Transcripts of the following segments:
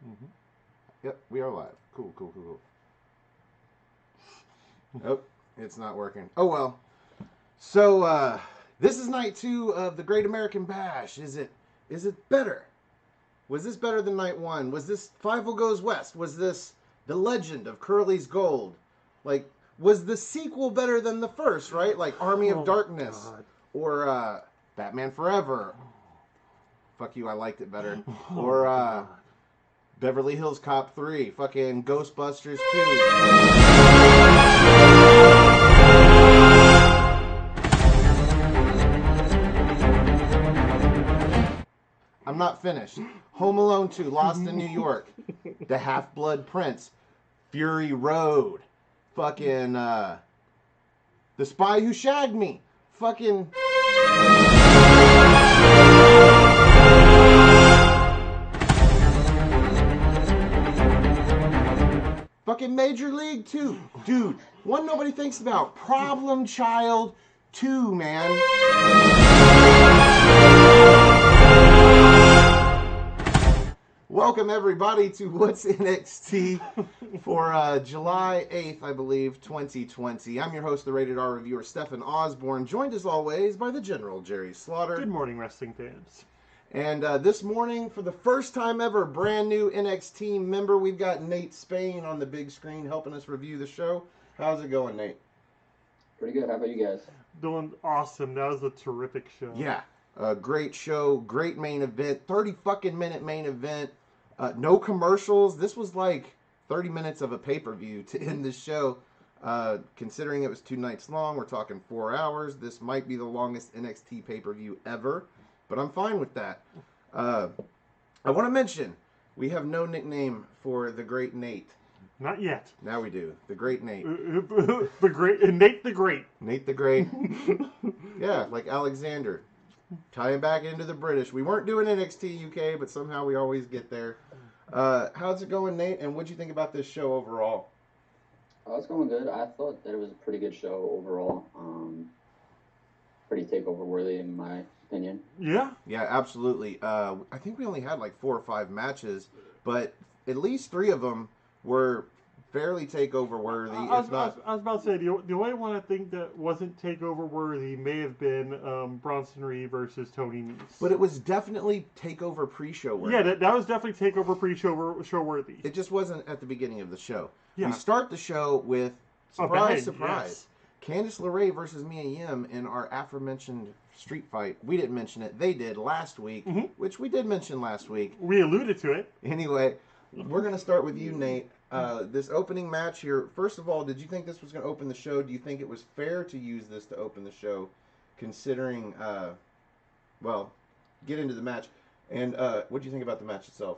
Mm-hmm. Yep, we are live. Cool. Oh, it's not working. Oh well. So this is night 2 of the Great American Bash. Is it better? Was this better than night 1? Was this Fievel Goes West? Was this The Legend of Curly's Gold? Like, was the sequel better than the first, right? Like Army of Darkness God. or Batman Forever. Fuck you, I liked it better. Oh, Or God. Beverly Hills Cop 3, fucking Ghostbusters 2. I'm not finished. Home Alone 2, Lost in New York. The Half-Blood Prince. Fury Road. Fucking, The Spy Who Shagged Me. Fucking... Fucking Major League 2. Dude, one nobody thinks about. Problem Child 2, man. Welcome, everybody, to What's NXT for July 8th, I believe, 2020. I'm your host, the Rated R Reviewer, Stefan Osborne, joined as always by the General, Jerry Slaughter. Good morning, wrestling fans. And this morning, for the first time ever, brand new NXTeam member, we've got Nate Spain on the big screen helping us review the show. How's it going, Nate? Pretty good. How about you guys? Doing awesome. That was a terrific show. Yeah, great show, great main event, 30 fucking minute main event, no commercials. This was like 30 minutes of a pay-per-view to end the show. Considering it was 2 nights long, we're talking 4 hours. This might be the longest NXT pay-per-view ever. But I'm fine with that. I want to mention, we have no nickname for the Great Nate. Not yet. Now we do. The Great Nate. The Great. Nate the Great. Nate the Great. Yeah, like Alexander. Tying back into the British. We weren't doing NXT UK, but somehow we always get there. How's it going, Nate? And what'd you think about this show overall? Oh, it's going good. I thought that it was a pretty good show overall. Pretty takeover worthy in my opinion. Yeah. Yeah, absolutely. I think we only had like 4 or 5 matches, but at least 3 of them were fairly takeover worthy. I was about to say, the only one I think that wasn't takeover worthy may have been Bronson Reed versus Tony Nese. But it was definitely takeover pre-show worthy. Yeah, that was definitely takeover pre-show worthy. It just wasn't at the beginning of the show. Yeah. We start the show with, surprise, Yes. Candice LeRae versus Mia Yim in our aforementioned street fight. We didn't mention it. They did last week, which we did mention last week. We alluded to it. Anyway, we're going to start with you, Nate. This opening match here, first of all, did you think this was going to open the show? Do you think it was fair to use this to open the show, considering, well, get into the match. And what do you think about the match itself?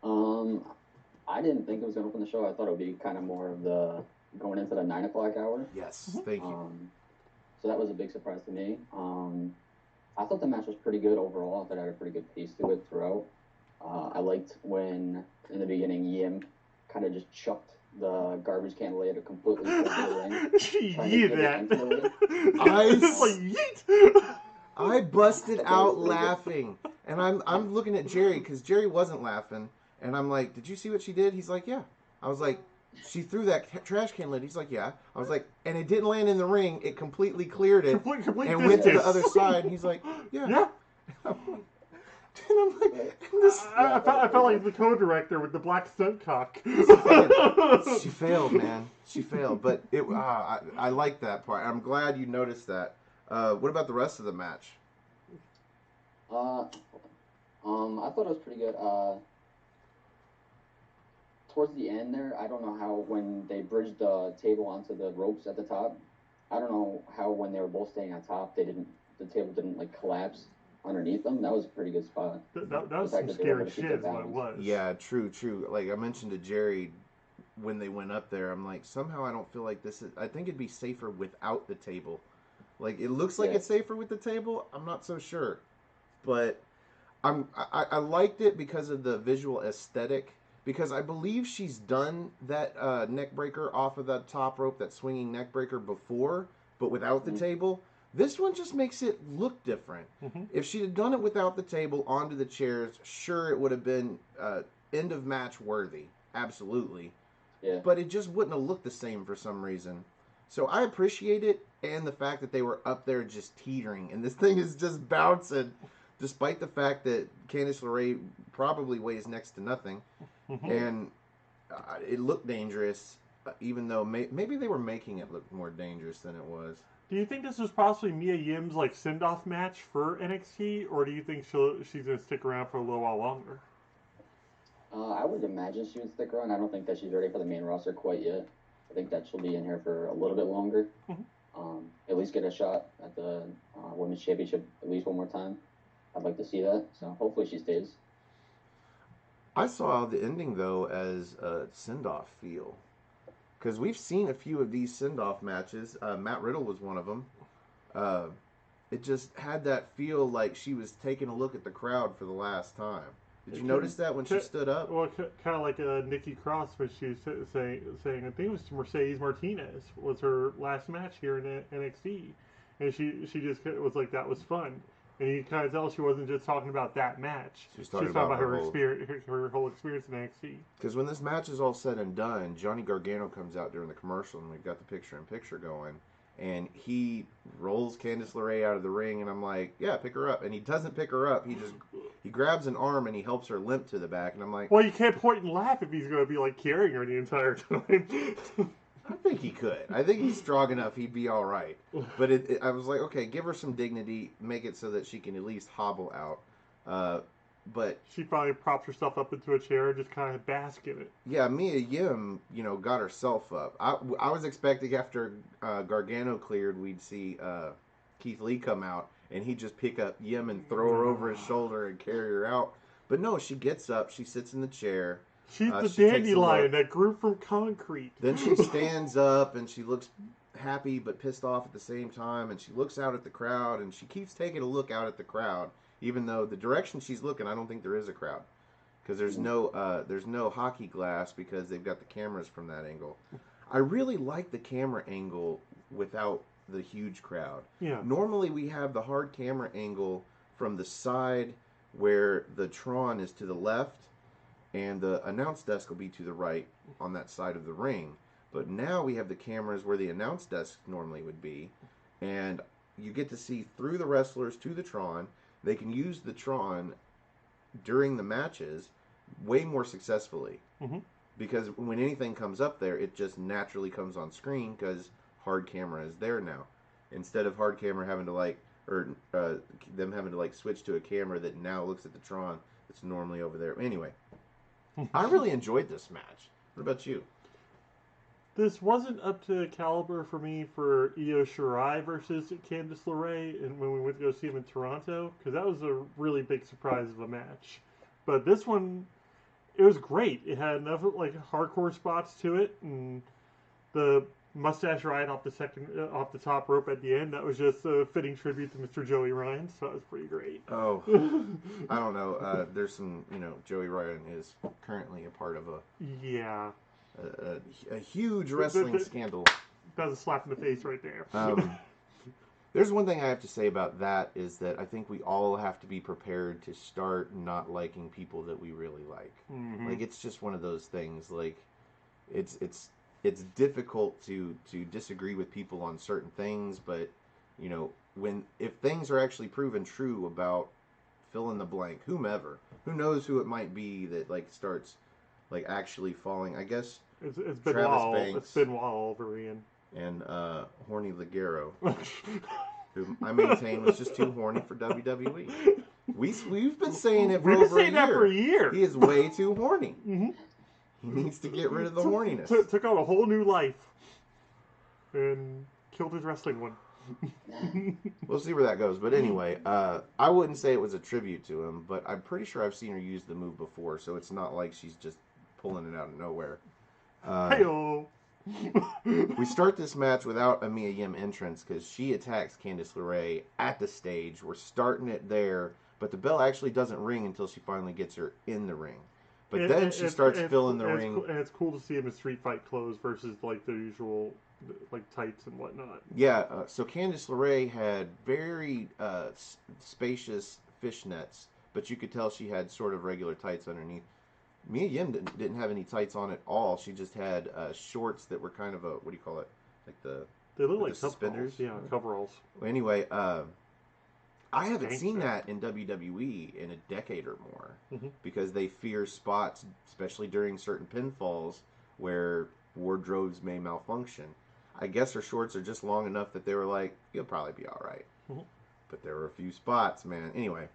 I didn't think it was going to open the show. I thought it would be kind of more of the going into the 9 o'clock hour. Yes, thank you. So that was a big surprise to me. I thought the match was pretty good overall. I thought it had a pretty good pace to it throughout. I liked when, in the beginning, Yim kind of just chucked the garbage can later completely into the ring. She yeeted that. I busted out laughing, and I'm looking at Jerry because Jerry wasn't laughing, and I'm like, "Did you see what she did?" He's like, "Yeah." I was like, "She threw that trash can lid." He's like, "Yeah." I was like, "And it didn't land in the ring. It completely cleared it Complete and went to the distance. other side." And he's like, "Yeah." Yeah. And I'm like, this. I felt like the co-director with the black stunt cock. She failed, man. She failed, but I like that part. I'm glad you noticed that. What about the rest of the match? I thought it was pretty good. Towards the end there, I don't know how when they bridged the table onto the ropes at the top, I don't know how when they were both staying on top, the table didn't like collapse underneath them. That was a pretty good spot. That was some scary shit is what it was. Yeah, true. Like I mentioned to Jerry when they went up there, I'm like, somehow I don't feel like this is, I think it'd be safer without the table. Like it looks like it's safer with the table. I'm not so sure. But I liked it because of the visual aesthetic. Because I believe she's done that neck breaker off of that top rope, that swinging neck breaker before, but without the table. This one just makes it look different. If she had done it without the table onto the chairs, sure, it would have been end of match worthy, absolutely. Yeah. But it just wouldn't have looked the same for some reason. So I appreciate it, and the fact that they were up there just teetering, and this thing is just bouncing, despite the fact that Candice LeRae probably weighs next to nothing, and it looked dangerous, even though maybe they were making it look more dangerous than it was. Do you think this was possibly Mia Yim's like send-off match for NXT, or do you think she's gonna stick around for a little while longer? I would imagine she would stick around. I don't think that she's ready for the main roster quite yet. I think that she'll be in here for a little bit longer. At least get a shot at the Women's Championship at least one more time. I'd like to see that. So hopefully she stays. I saw the ending, though, as a send-off feel. Because we've seen a few of these send-off matches. Matt Riddle was one of them. It just had that feel like she was taking a look at the crowd for the last time. Did you notice that when she stood up? Well, kind of like Nikki Cross when she was saying, I think it was Mercedes Martinez was her last match here in NXT, and she just was like, that was fun, and you kind of tell she wasn't just talking about that match. She was talking about her experience, her whole experience in NXT. Because when this match is all said and done, Johnny Gargano comes out during the commercial, and we've got the picture-in-picture going. And he rolls Candice LeRae out of the ring, and I'm like, yeah, pick her up. And he doesn't pick her up. He grabs an arm and he helps her limp to the back. And I'm like, well, you can't point and laugh if he's going to be like carrying her the entire time. I think he could. I think he's strong enough. He'd be all right. But I was like, okay, give her some dignity, make it so that she can at least hobble out. But she finally props herself up into a chair and just kind of bask in it. Yeah, Mia Yim, got herself up. I was expecting after Gargano cleared, we'd see Keith Lee come out and he'd just pick up Yim and throw her over his shoulder and carry her out. But no, she gets up, she sits in the chair. She's the dandelion that grew from concrete. Then she stands up and she looks happy but pissed off at the same time, and she looks out at the crowd, and she keeps taking a look out at the crowd. Even though the direction she's looking, I don't think there is a crowd, because there's no hockey glass because they've got the cameras from that angle. I really like the camera angle without the huge crowd. Yeah. Normally we have the hard camera angle from the side where the Tron is to the left, and the announce desk will be to the right on that side of the ring. But now we have the cameras where the announce desk normally would be, and you get to see through the wrestlers to the Tron. They can use the Tron during the matches way more successfully. Because when anything comes up there, it just naturally comes on screen because hard camera is there now. Instead of hard camera having to them having to switch to a camera that now looks at the Tron that's normally over there. Anyway, I really enjoyed this match. What about you? This wasn't up to caliber for me for Io Shirai versus Candice LeRae, and when we went to go see him in Toronto, because that was a really big surprise of a match. But this one, it was great. It had enough hardcore spots to it, and the mustache ride off the top rope at the end, that was just a fitting tribute to Mr. Joey Ryan, so that was pretty great. Oh, I don't know. There's some, Joey Ryan is currently a part of a huge wrestling scandal. That's a slap in the face right there. There's one thing I have to say about that is that I think we all have to be prepared to start not liking people that we really like. It's just one of those things. It's difficult to disagree with people on certain things, but if things are actually proven true about fill in the blank, whomever, who knows who it might be that starts actually falling. I guess it's Travis Banks. It's Benoit Wolverine. And Horny Ligero, who I maintain was just too horny for WWE. We've been saying it for over a year. That for a year. He is way too horny. He needs to get rid of the horniness. Took on a whole new life and killed his wrestling one. We'll see where that goes. But anyway, I wouldn't say it was a tribute to him, but I'm pretty sure I've seen her use the move before, so it's not like she's just pulling it out of nowhere. Hey-o. We start this match without a Mia Yim entrance because she attacks Candice LeRae at the stage. We're starting it there, but the bell actually doesn't ring until she finally gets her in the ring. But then she starts filling the ring. And it's cool to see him in street fight clothes versus the usual tights and whatnot. Yeah, so Candice LeRae had very spacious fishnets, but you could tell she had sort of regular tights underneath. Mia Yim didn't have any tights on at all. She just had shorts that were kind of a, what do you call it? Like They look like suspenders. Yeah, coveralls. Anyway, I haven't seen that in WWE in a decade or more because they fear spots, especially during certain pinfalls, where wardrobes may malfunction. I guess her shorts are just long enough that they were like, you'll probably be all right. But there were a few spots, man. Anyway,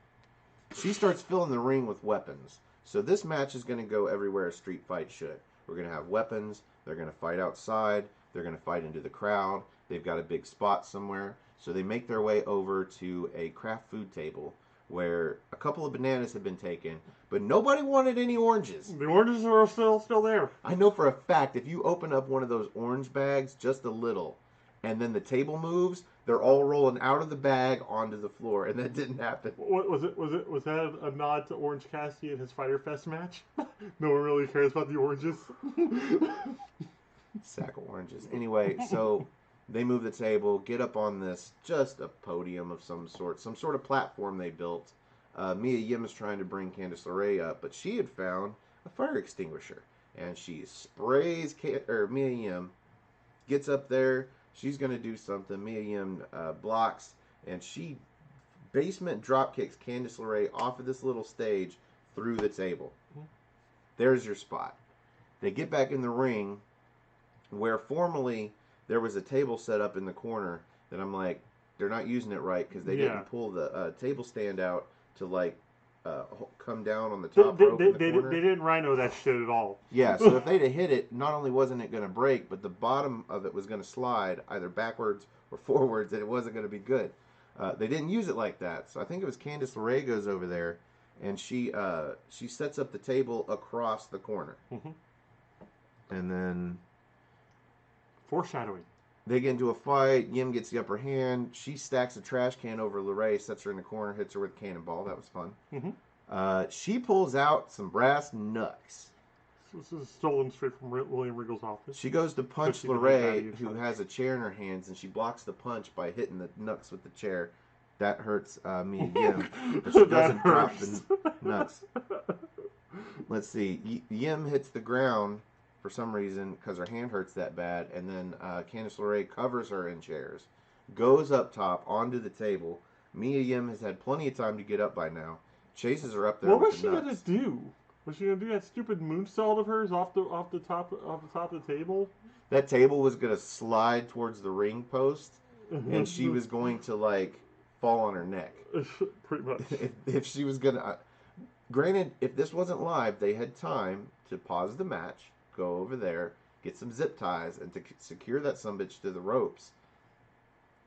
she starts filling the ring with weapons. So this match is going to go everywhere a street fight should. We're going to have weapons. They're going to fight outside. They're going to fight into the crowd. They've got a big spot somewhere. So they make their way over to a craft food table where a couple of bananas have been taken, but nobody wanted any oranges. The oranges are still there. I know for a fact if you open up one of those orange bags just a little, and then the table moves, they're all rolling out of the bag onto the floor, and that didn't happen. What was that a nod to Orange Cassidy in his Fyter Fest match? No one really cares about the oranges. Sack of oranges. Anyway, so they move the table, get up on this, just a podium of some sort of platform they built. Mia Yim is trying to bring Candice LeRae up, but she had found a fire extinguisher, and she sprays Mia Yim, gets up there, she's going to do something. Mia Yim blocks, and she basement drop kicks Candice LeRae off of this little stage through the table. There's your spot. They get back in the ring, where formerly there was a table set up in the corner that I'm like, they're not using it right because they didn't pull the table stand out to like come down on the top rope in the corner. They didn't rhino that shit at all. Yeah, so if they'd have hit it, not only wasn't it going to break, but the bottom of it was going to slide either backwards or forwards, and it wasn't going to be good. They didn't use it like that, so I think it was Candice LeRae goes over there, and she sets up the table across the corner, and then foreshadowing. They get into a fight. Yim gets the upper hand. She stacks a trash can over LeRae, sets her in the corner, hits her with a cannonball. That was fun. She pulls out some brass knucks. This is stolen straight from William Regal's office. She goes to punch LeRae, who has a chair in her hands, and she blocks the punch by hitting the knucks with the chair. That hurts Mia Yim, but she doesn't drop the knucks. Let's see. Yim hits the ground for some reason, because her hand hurts that bad, and then Candice LeRae covers her in chairs, goes up top onto the table. Mia Yim has had plenty of time to get up by now. Chases her up there. What was she gonna do? Was she gonna do that stupid moonsault of hers off the top of the table? That table was gonna slide towards the ring post, and she was going to like fall on her neck. Pretty much. If she was gonna, granted, if this wasn't live, they had time to pause the match, go over there, get some zip ties, and to secure that sumbitch to the ropes.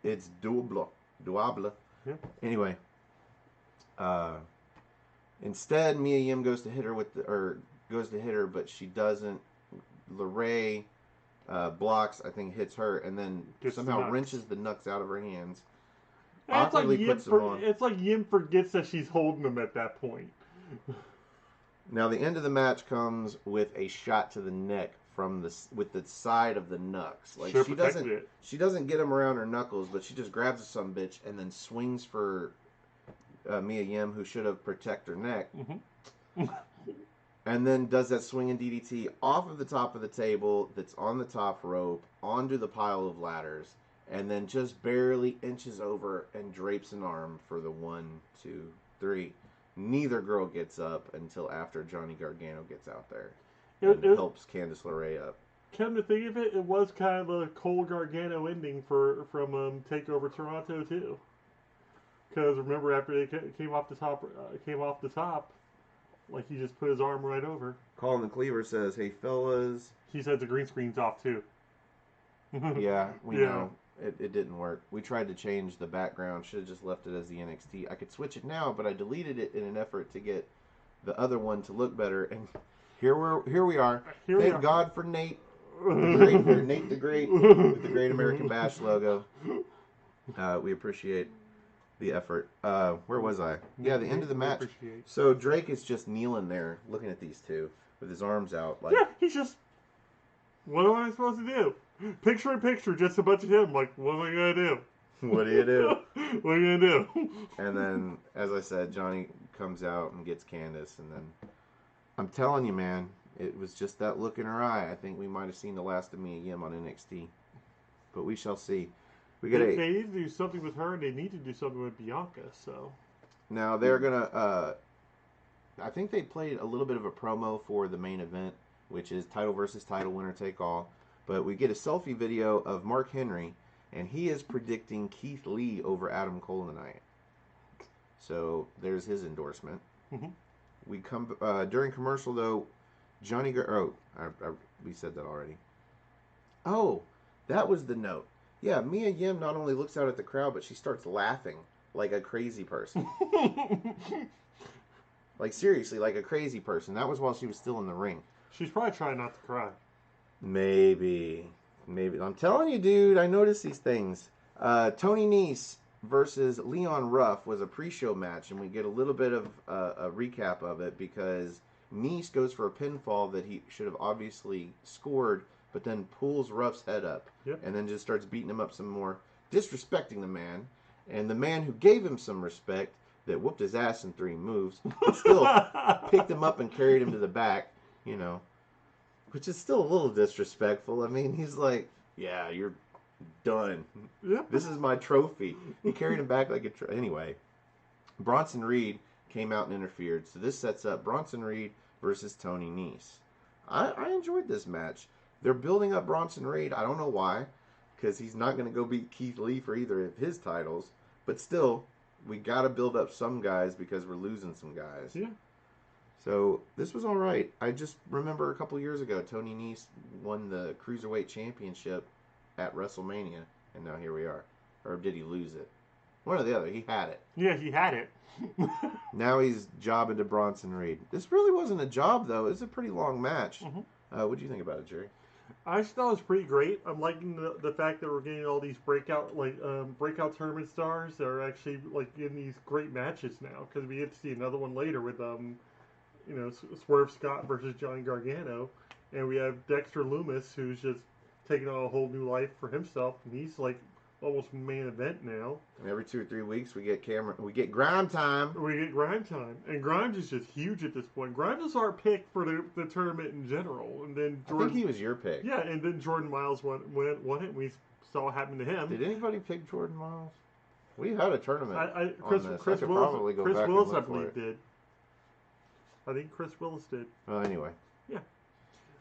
It's doable. Yeah. Anyway, instead, Mia Yim goes to hit her but she doesn't. LeRae blocks, I think, hits her, and then somehow wrenches the knucks out of her hands. It's like Yim forgets that she's holding them at that point. Now the end of the match comes with a shot to the neck with the side of the knucks. Like she doesn't get them around her knuckles, but she just grabs a sumbitch and then swings for Mia Yim, who should have protected her neck, and then does that swinging DDT off of the top of the table that's on the top rope onto the pile of ladders, and then just barely inches over and drapes an arm for the 1, 2, 3. Neither girl gets up until after Johnny Gargano gets out there and helps Candice LeRae up. Come to think of it, it was kind of a Cole Gargano ending from TakeOver Toronto too. Because remember, after they came off the top, like he just put his arm right over. Colin the Cleaver says, "Hey fellas." He said the green screen's off too. Yeah, we know. It didn't work. We tried to change the background. Should have just left it as the NXT. I could switch it now, but I deleted it in an effort to get the other one to look better. And here we are. Thank God for Nate Nate the Great with the Great American Bash logo. We appreciate the effort. Where was I? Yeah, the end of the match. So Drake is just kneeling there, looking at these two with his arms out. Like, yeah, he's just. What am I supposed to do? Picture in picture, just a bunch of him. Like, what am I gonna do? What do you do? What are you gonna do? And then, as I said, Johnny comes out and gets Candice, and then I'm telling you, man, it was just that look in her eye. I think we might have seen the last of Mia Yim on NXT, but we shall see. We got They need to do something with her, and they need to do something with Bianca. So now they're gonna. I think they played a little bit of a promo for the main event, which is title versus title, winner take all. But we get a selfie video of Mark Henry, and he is predicting Keith Lee over Adam Cole tonight. So there's his endorsement. Mm-hmm. We come during commercial though. We said that already. Oh, that was the note. Yeah, Mia Yim not only looks out at the crowd, but she starts laughing like a crazy person. Like seriously, like a crazy person. That was while she was still in the ring. She's probably trying not to cry. Maybe. I'm telling you, dude. I noticed these things. Tony Nese versus Leon Ruff was a pre-show match, and we get a little bit of a recap of it because Nese goes for a pinfall that he should have obviously scored, but then pulls Ruff's head up, and then just starts beating him up some more, disrespecting the man. And the man who gave him some respect, that whooped his ass in 3 moves, but still picked him up and carried him to the back, which is still a little disrespectful. I mean, he's like, yeah, you're done. Yep. This is my trophy. He carried him back like a Anyway, Bronson Reed came out and interfered. So this sets up Bronson Reed versus Tony Nese. I enjoyed this match. They're building up Bronson Reed. I don't know why, because he's not going to go beat Keith Lee for either of his titles. But still, we got to build up some guys because we're losing some guys. Yeah. So this was all right. I just remember a couple years ago, Tony Nese won the Cruiserweight Championship at WrestleMania, and now here we are. Or did he lose it? One or the other. He had it. Yeah, he had it. Now he's jobbing to Bronson Reed. This really wasn't a job, though. It's a pretty long match. Mm-hmm. What do you think about it, Jerry? I just thought it was pretty great. I'm liking the fact that we're getting all these breakout tournament stars that are actually in these great matches now, because we get to see another one later with Swerve Scott versus Johnny Gargano, and we have Dexter Lumis, who's just taking on a whole new life for himself, and he's almost main event now. And every 2 or 3 weeks we get Grime time. And Grimes is just huge at this point. Grimes is our pick for the tournament in general, and then I think he was your pick. Yeah, and then Jordan Miles won it. We saw what happened to him. Did anybody pick Jordan Miles? We had a tournament. Chris Willis, I believe, did. I think Chris Willis did. Well, anyway. Yeah,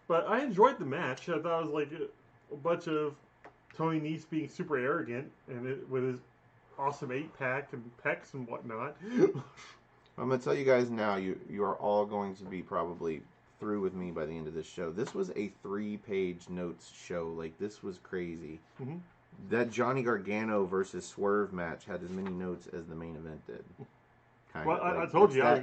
but I enjoyed the match. I thought it was a bunch of Tony Nese being super arrogant and with his awesome 8-pack and pecs and whatnot. I'm going to tell you guys now, you are all going to be probably through with me by the end of this show. This was a 3-page notes show. This was crazy. Mm-hmm. That Johnny Gargano versus Swerve match had as many notes as the main event did. I told you I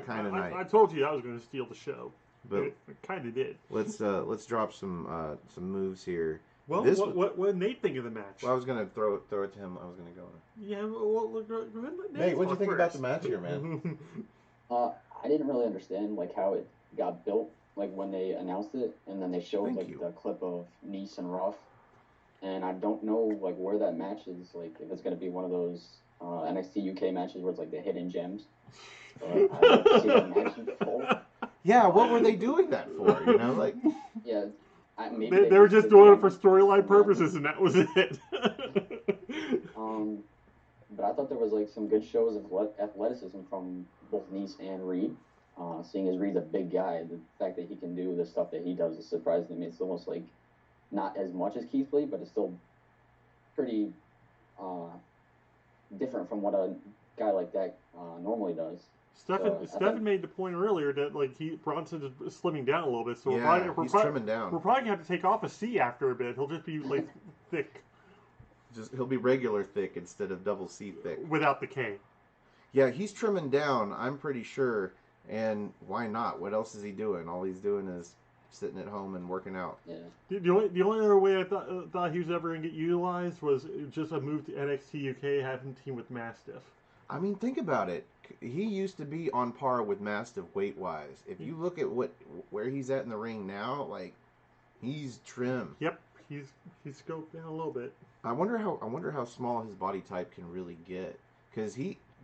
told you I was going to steal the show. But it kind of did. Let's drop some moves here. Well, what did Nate think of the match? Well, I was going to throw it to him. I was going to go. Yeah, well, go ahead. Nate, what did you think about the match here, man? I didn't really understand how it got built, when they announced it, and then they showed the clip of Nese and Ruff, and I don't know where that match is. If it's going to be one of those NXT UK matches where it's the hidden gems. I didn't see that match in full. Yeah, what were they doing that for? Yeah. Maybe they were just doing it for storyline purposes, and that was it. But I thought there was some good shows of athleticism from both Nese and Reed. Seeing as Reed's a big guy, the fact that he can do the stuff that he does is surprising to me. It's almost not as much as Keith Lee, but it's still pretty different from what a guy like that normally does. Stefan made the point earlier that Bronson is slimming down a little bit, so we're he's trimming down. We're probably gonna have to take off a C after a bit. He'll just be thick. He'll be regular thick instead of double C thick. Without the K. Yeah, he's trimming down, I'm pretty sure. And why not? What else is he doing? All he's doing is sitting at home and working out. Yeah. The only other way I thought he was ever going to get utilized was just a move to NXT UK, having him team with Mastiff. I mean, think about it. He used to be on par with Mastiff weight-wise. If you look at where he's at in the ring now, he's trim. Yep, he's scoped down a little bit. I wonder how small his body type can really get. Because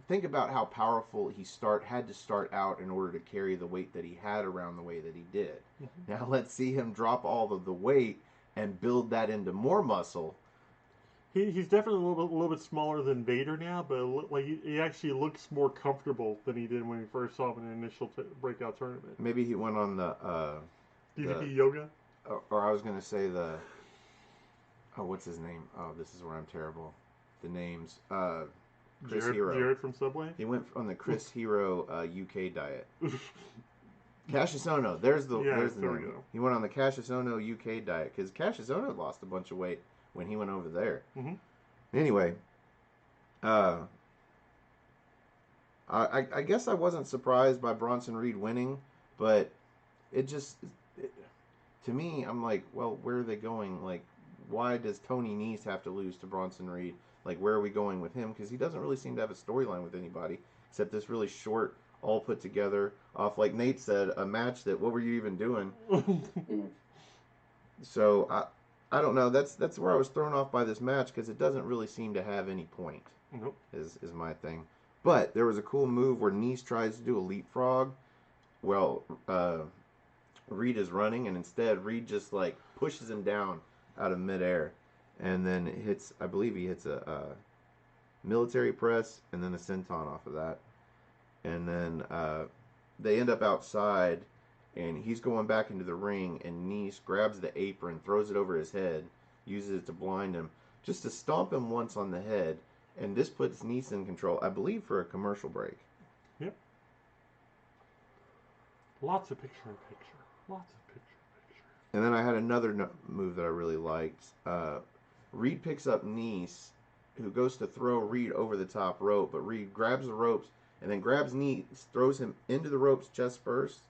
think about how powerful he had to start out in order to carry the weight that he had around the way that he did. Mm-hmm. Now let's see him drop all of the weight and build that into more muscle. He's definitely a little bit smaller than Vader now, but like he actually looks more comfortable than he did when we first saw him in the initial breakout tournament. Maybe he went on the DDP yoga, or I was gonna say what's his name? Oh, this is where I'm terrible. The names. Chris Hero. Jared from Subway. He went on the Chris Hero UK diet. Cassius Ohno. There's the name. He went on the Cassius Ohno UK diet because Cassius Ohno lost a bunch of weight when he went over there. Mm-hmm. Anyway, I guess I wasn't surprised by Bronson Reed winning, but to me, I'm like, well, where are they going? Like, why does Tony Nese have to lose to Bronson Reed? Like, where are we going with him? Because he doesn't really seem to have a storyline with anybody except this really short, all put together, off, like Nate said, a match that, what were you even doing? So, I don't know. That's where I was thrown off by this match because it doesn't really seem to have any point. Nope. Is my thing. But there was a cool move where Nese tries to do a leapfrog. Well, Reed is running, and instead Reed just like pushes him down out of midair, and then I believe he hits a military press and then a senton off of that, and then they end up outside. And he's going back into the ring, and Nese grabs the apron, throws it over his head, uses it to blind him, just to stomp him once on the head. And this puts Nese in control, I believe, for a commercial break. Yep. Lots of picture-in-picture. Lots of picture-in-picture. And then I had another move that I really liked. Reed picks up Nese, who goes to throw Reed over the top rope, but Reed grabs the ropes and then grabs Nese, throws him into the ropes chest first,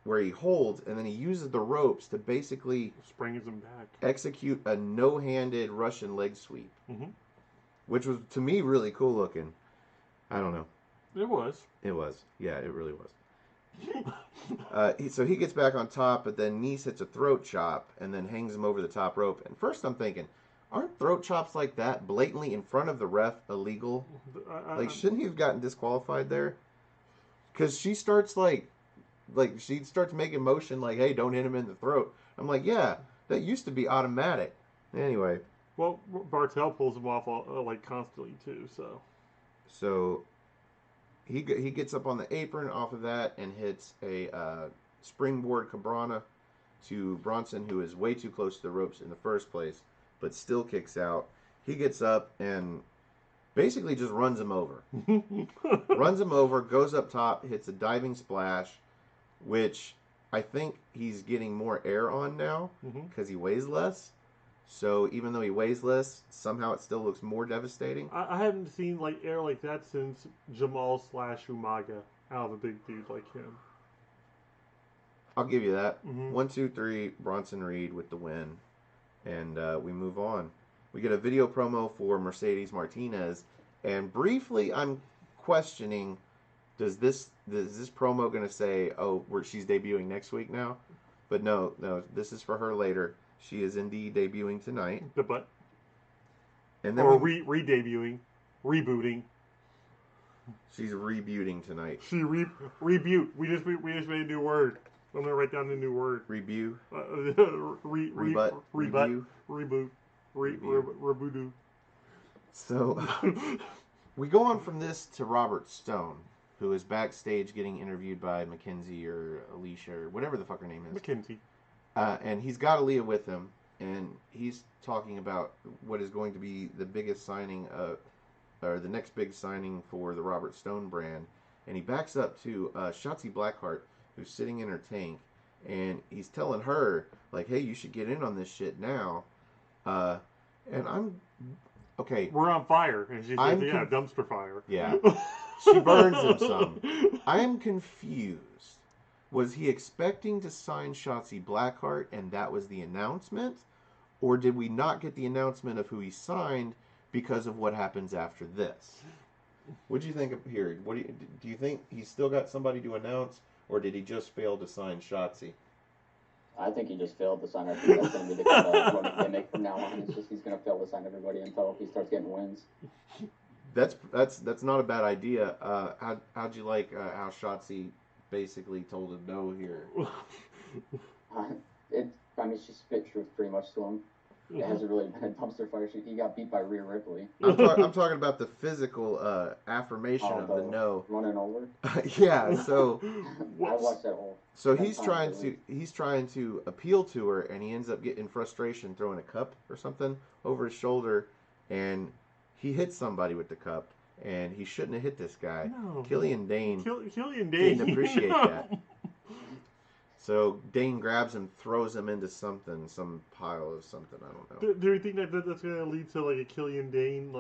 where he holds, and then he uses the ropes to basically springs him back, execute a no-handed Russian leg sweep, mm-hmm. which was, to me, really cool looking. I don't know. It was. Yeah, it really was. So he gets back on top, but then Nese hits a throat chop and then hangs him over the top rope. And first I'm thinking, aren't throat chops like that blatantly in front of the ref illegal? Like, shouldn't he have gotten disqualified there? Because she starts she starts making motion like, hey, don't hit him in the throat. I'm like, yeah, that used to be automatic. Anyway. Well, Bartel pulls him off like constantly too, so. So he gets up on the apron off of that and hits a springboard Cabrana to Bronson, who is way too close to the ropes in the first place, but still kicks out. He gets up and basically just runs him over. Runs him over, goes up top, hits a diving splash, which I think he's getting more air on now because he weighs less. So even though he weighs less, somehow it still looks more devastating. I haven't seen like air like that since Jamal / Umaga out of a big dude like him. I'll give you that. 1, 2, 3, Bronson Reed with the win. And we move on. We get a video promo for Mercedes Martinez. And briefly, I'm questioning, is this promo going to say, oh, she's debuting next week now? But no, this is for her later. She is indeed debuting tonight. But and then re-debuting, rebooting. She's rebooting tonight. She reboot. We just made a new word. I'm gonna write down the new word. Rebu. Rebut. Reboot. Rebootu. So we go on from this to Robert Stone, who is backstage getting interviewed by Mackenzie or Alicia or whatever the fuck her name is. Mackenzie. And he's got Aaliyah with him, and he's talking about what is going to be the biggest signing, or the next big signing for the Robert Stone brand. And he backs up to Shotzi Blackheart, who's sitting in her tank, and he's telling her, like, hey, you should get in on this shit now. And I'm, okay. We're on fire. And she says, yeah, dumpster fire. Yeah. She burns him some. I'm confused. Was he expecting to sign Shotzi Blackheart and that was the announcement? Or did we not get the announcement of who he signed because of what happens after this? What do you think of here? Do you think he's still got somebody to announce, or did he just fail to sign Shotzi? I think he just failed to sign her. I think that's going to be the gimmick from now on. It's just he's going to fail to sign everybody until he starts getting wins. That's not a bad idea. How'd you like how Shotzi basically told him no here? She spit truth pretty much to him. It hasn't really been a dumpster fire. He got beat by Rhea Ripley. I'm talking about the physical affirmation of the no. Running over. Yeah. So I watched that whole. So he's trying to appeal to her, and he ends up getting frustration, throwing a cup or something over his shoulder, and he hits somebody with the cup, and he shouldn't have hit this guy. No. Killian Dane didn't appreciate that. So Dane grabs him, throws him into some pile of something. I don't know. Do you think that's going to lead to like a Killian Dane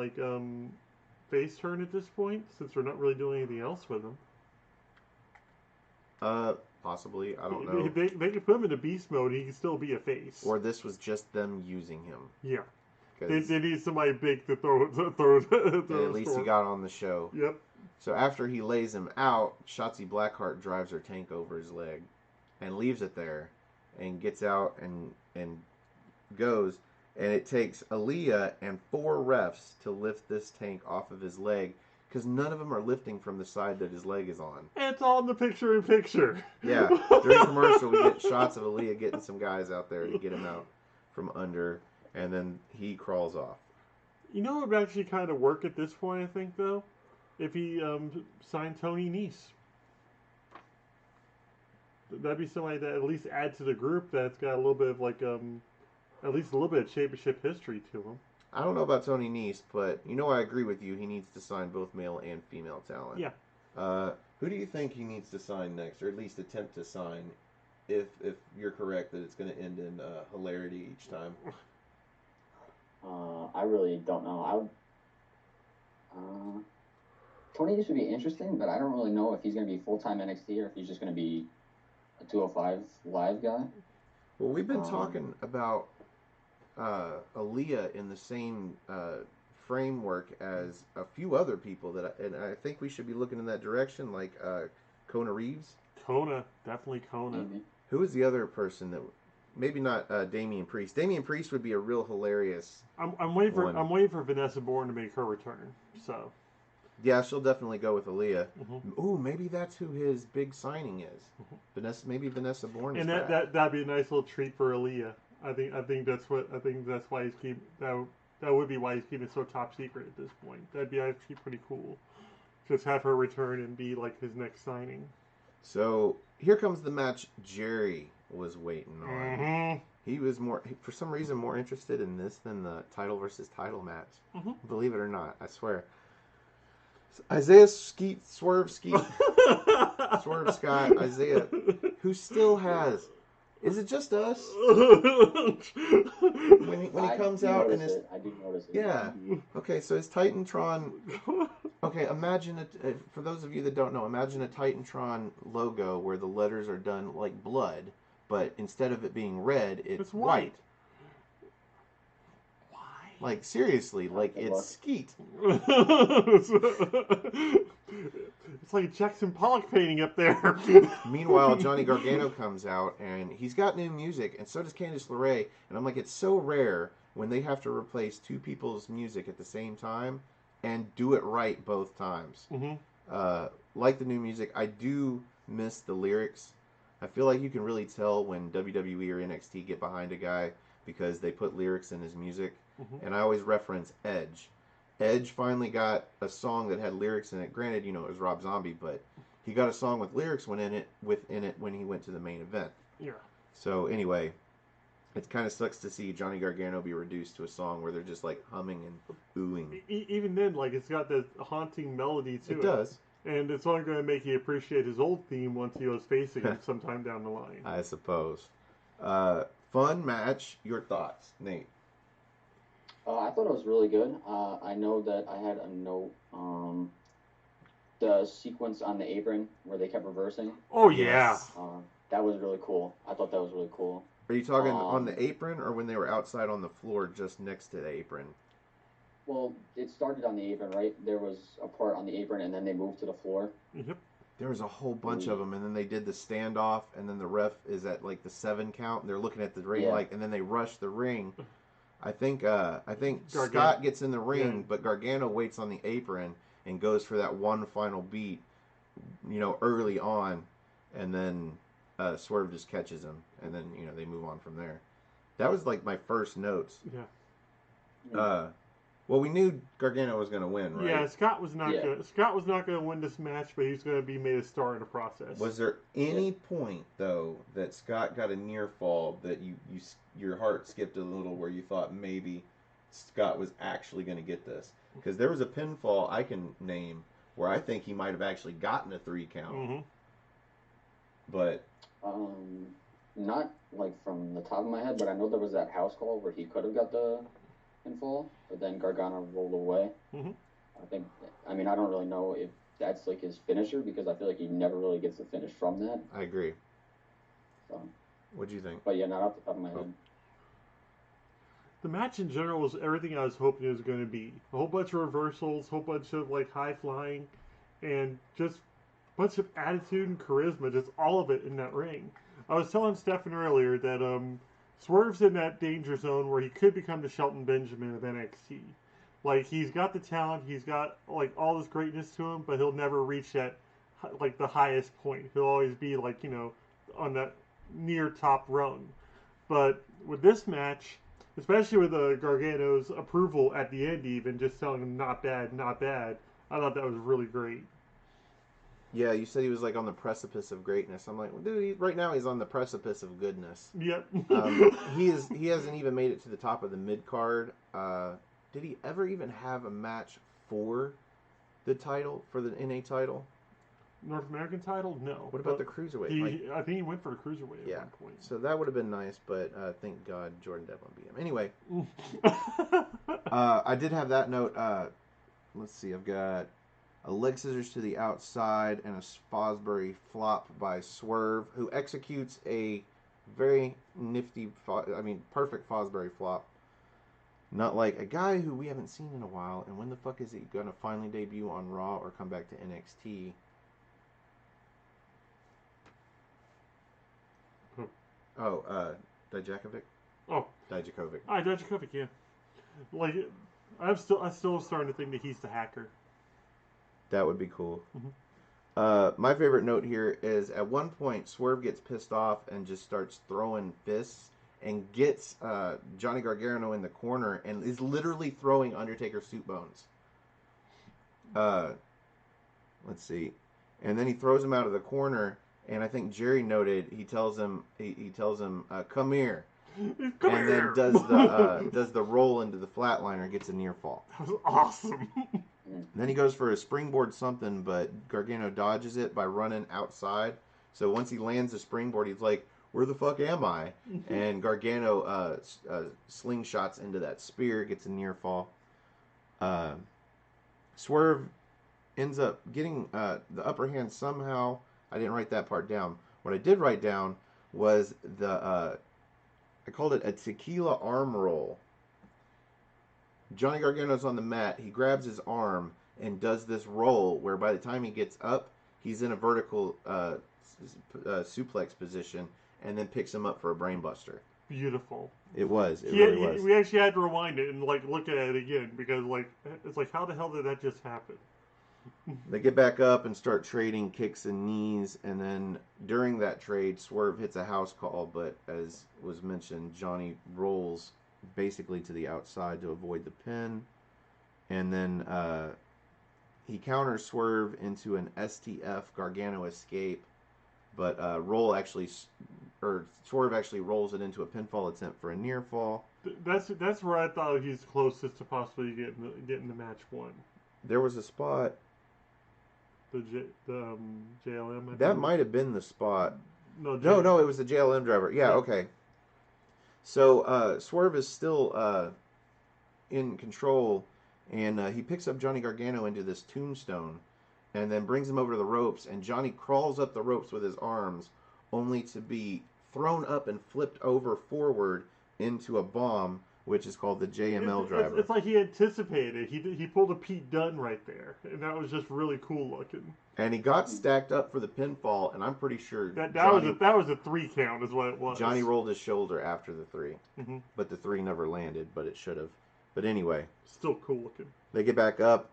face turn at this point, since we're not really doing anything else with him? Possibly. I don't know. They could put him into beast mode. He can still be a face. Or this was just them using him. Yeah. They need somebody big to throw at least he got on the show. Yep. So after he lays him out, Shotzi Blackheart drives her tank over his leg and leaves it there and gets out and goes. And it takes Aaliyah and 4 refs to lift this tank off of his leg, because none of them are lifting from the side that his leg is on. And it's all in the picture-in-picture. Yeah. During commercial, we get shots of Aaliyah getting some guys out there to get him out from under, and then he crawls off. You know what would actually kind of work at this point, I think, though? If he signed Tony Nese. That'd be somebody that at least add to the group that's got a little bit of, like, at least a little bit of championship history to him. I don't know about Tony Nese, but I agree with you. He needs to sign both male and female talent. Yeah. Who do you think he needs to sign next, or at least attempt to sign, if you're correct that it's going to end in hilarity each time? I really don't know. Tony Nese would be interesting, but I don't really know if he's going to be full-time NXT or if he's just going to be a 205 live guy. Well, we've been talking about Aaliyah in the same framework as a few other people and I think we should be looking in that direction, like Kona Reeves. Definitely Kona. Maybe. Who is the other person that? Maybe not Damian Priest. Damian Priest would be a real hilarious. I'm waiting for Vanessa Bourne to make her return. So. Yeah, she'll definitely go with Aaliyah. Mm-hmm. Ooh, maybe that's who his big signing is. Mm-hmm. Vanessa Bourne. And that'd be a nice little treat for Aaliyah. I think that's why he's keeping that would be why he's keeping it so top secret at this point. That'd be actually pretty cool. Just have her return and be like his next signing. So here comes the match Jerry was waiting on. Mm-hmm. He was for some reason more interested in this than the title versus title match. Mm-hmm. Believe it or not, I swear. Isaiah Swerve Scott, Isaiah, who still has. Is it just us? when he comes out and I do notice it. Yeah. Okay, so his Titantron. Okay, imagine for those of you that don't know, imagine a Titantron logo where the letters are done like blood, but instead of it being red, it's white. Like, seriously, like, it's Skeet. It's like a Jackson Pollock painting up there. Meanwhile, Johnny Gargano comes out, and he's got new music, and so does Candice LeRae. And I'm like, it's so rare when they have to replace 2 people's music at the same time and do it right both times. Mm-hmm. Like the new music, I do miss the lyrics. I feel like you can really tell when WWE or NXT get behind a guy because they put lyrics in his music. Mm-hmm. And I always reference Edge. Edge finally got a song that had lyrics in it. Granted, it was Rob Zombie, but he got a song with lyrics within it when he went to the main event. Yeah. So anyway, it kind of sucks to see Johnny Gargano be reduced to a song where they're just like humming and oohing. Even then, like, it's got this haunting melody to it. It does. And it's only going to make you appreciate his old theme once he was facing it sometime down the line. I suppose. Fun match. Your thoughts, Nate? I thought it was really good. I know that I had a note. The sequence on the apron where they kept reversing. Oh, yeah. That was really cool. I thought that was really cool. Are you talking on the apron or when they were outside on the floor just next to the apron? Well, it started on the apron, right? There was a part on the apron, and then they moved to the floor. Yep. There was a whole bunch of them, and then they did the standoff, and then the ref is at, like, the 7 count, and they're looking at the ring, and then they rush the ring. I think Gargano. Scott gets in the ring, Yeah. but Gargano waits on the apron and goes for that one final beat, early on, and then Swerve just catches him, and then they move on from there. That was like my first notes. Yeah. Well, we knew Gargano was going to win, right? Yeah, Scott was not going to win this match, but he's going to be made a star in the process. Was there any point though that Scott got a near fall that your heart skipped a little, where you thought maybe Scott was actually going to get this? Because there was a pinfall I can name where I think he might have actually gotten a 3 count. Mm-hmm. But not like from the top of my head, but I know there was that house call where he could have got the pinfall, but then Gargano rolled away. Mm-hmm. I don't really know if that's like his finisher, because I feel like he never really gets the finish from that. I agree. So, what do you think? but yeah, not off the top of my head. The match in general was everything I was hoping it was going to be. A whole bunch of reversals, a whole bunch of like high flying, and just a bunch of attitude and charisma, just all of it in that ring. I was telling Stefan earlier that Swerve's in that danger zone where he could become the Shelton Benjamin of NXT. Like, he's got the talent, he's got like all this greatness to him, but he'll never reach that like the highest point. He'll always be like, on that near top rung. But with this match, especially with Gargano's approval at the end, even just telling him not bad, not bad, I thought that was really great. Yeah, you said he was like on the precipice of greatness. I'm like, well, dude, right now he's on the precipice of goodness. Yep. He hasn't even made it to the top of the mid card. Did he ever even have a match for the title, for the NA title? North American title? No. What about the cruiserweight? I think he went for the cruiserweight at one point. So that would have been nice, but thank God Jordan Devlin beat him. Anyway, I did have that note. Let's see, I've got a leg scissors to the outside and a Fosbury flop by Swerve, who executes a very nifty, perfect Fosbury flop. Not like a guy who we haven't seen in a while. And when the fuck is he going to finally debut on Raw or come back to NXT? Oh, Dijakovic? Oh. Dijakovic. Dijakovic, yeah. Like, I'm still starting to think that he's the hacker. That would be cool. Mm-hmm. My favorite note here is at one point Swerve gets pissed off and just starts throwing fists and gets Johnny Gargano in the corner and is literally throwing Undertaker suit bones. Let's see. And then he throws him out of the corner, and I think Jerry noted he tells him come here. And then does the roll into the flatliner, gets a near fall. That was awesome. Then he goes for a springboard something, but Gargano dodges it by running outside. So once he lands the springboard, he's like, where the fuck am I? And Gargano slingshots into that spear, gets a near fall. Swerve ends up getting the upper hand somehow. I didn't write that part down. What I did write down was I called it a tequila arm roll. Johnny Gargano's on the mat. He grabs his arm and does this roll where by the time he gets up, he's in a vertical suplex position, and then picks him up for a brainbuster. Beautiful. It was. It really was. We actually had to rewind it and like look at it again because it's like, how the hell did that just happen? They get back up and start trading kicks and knees, and then during that trade, Swerve hits a house call, but as was mentioned, Johnny rolls basically to the outside to avoid the pin, and then he counters Swerve into an STF Gargano escape, but Swerve actually rolls it into a pinfall attempt for a near fall. That's where I thought he's closest to possibly getting the match won. There was a spot. The JLM. That might have been the spot. No, it was the JLM driver. Yeah, okay. So Swerve is still in control, and he picks up Johnny Gargano into this tombstone, and then brings him over to the ropes, and Johnny crawls up the ropes with his arms, only to be thrown up and flipped over forward into a bomb, which is called the JML driver. It's like he anticipated. He pulled a Pete Dunne right there, and that was just really cool looking. And he got stacked up for the pinfall, and I'm pretty sure that was a 3 count, is what it was. Johnny rolled his shoulder after the 3, but the 3 never landed, but it should have. But anyway, still cool looking. They get back up.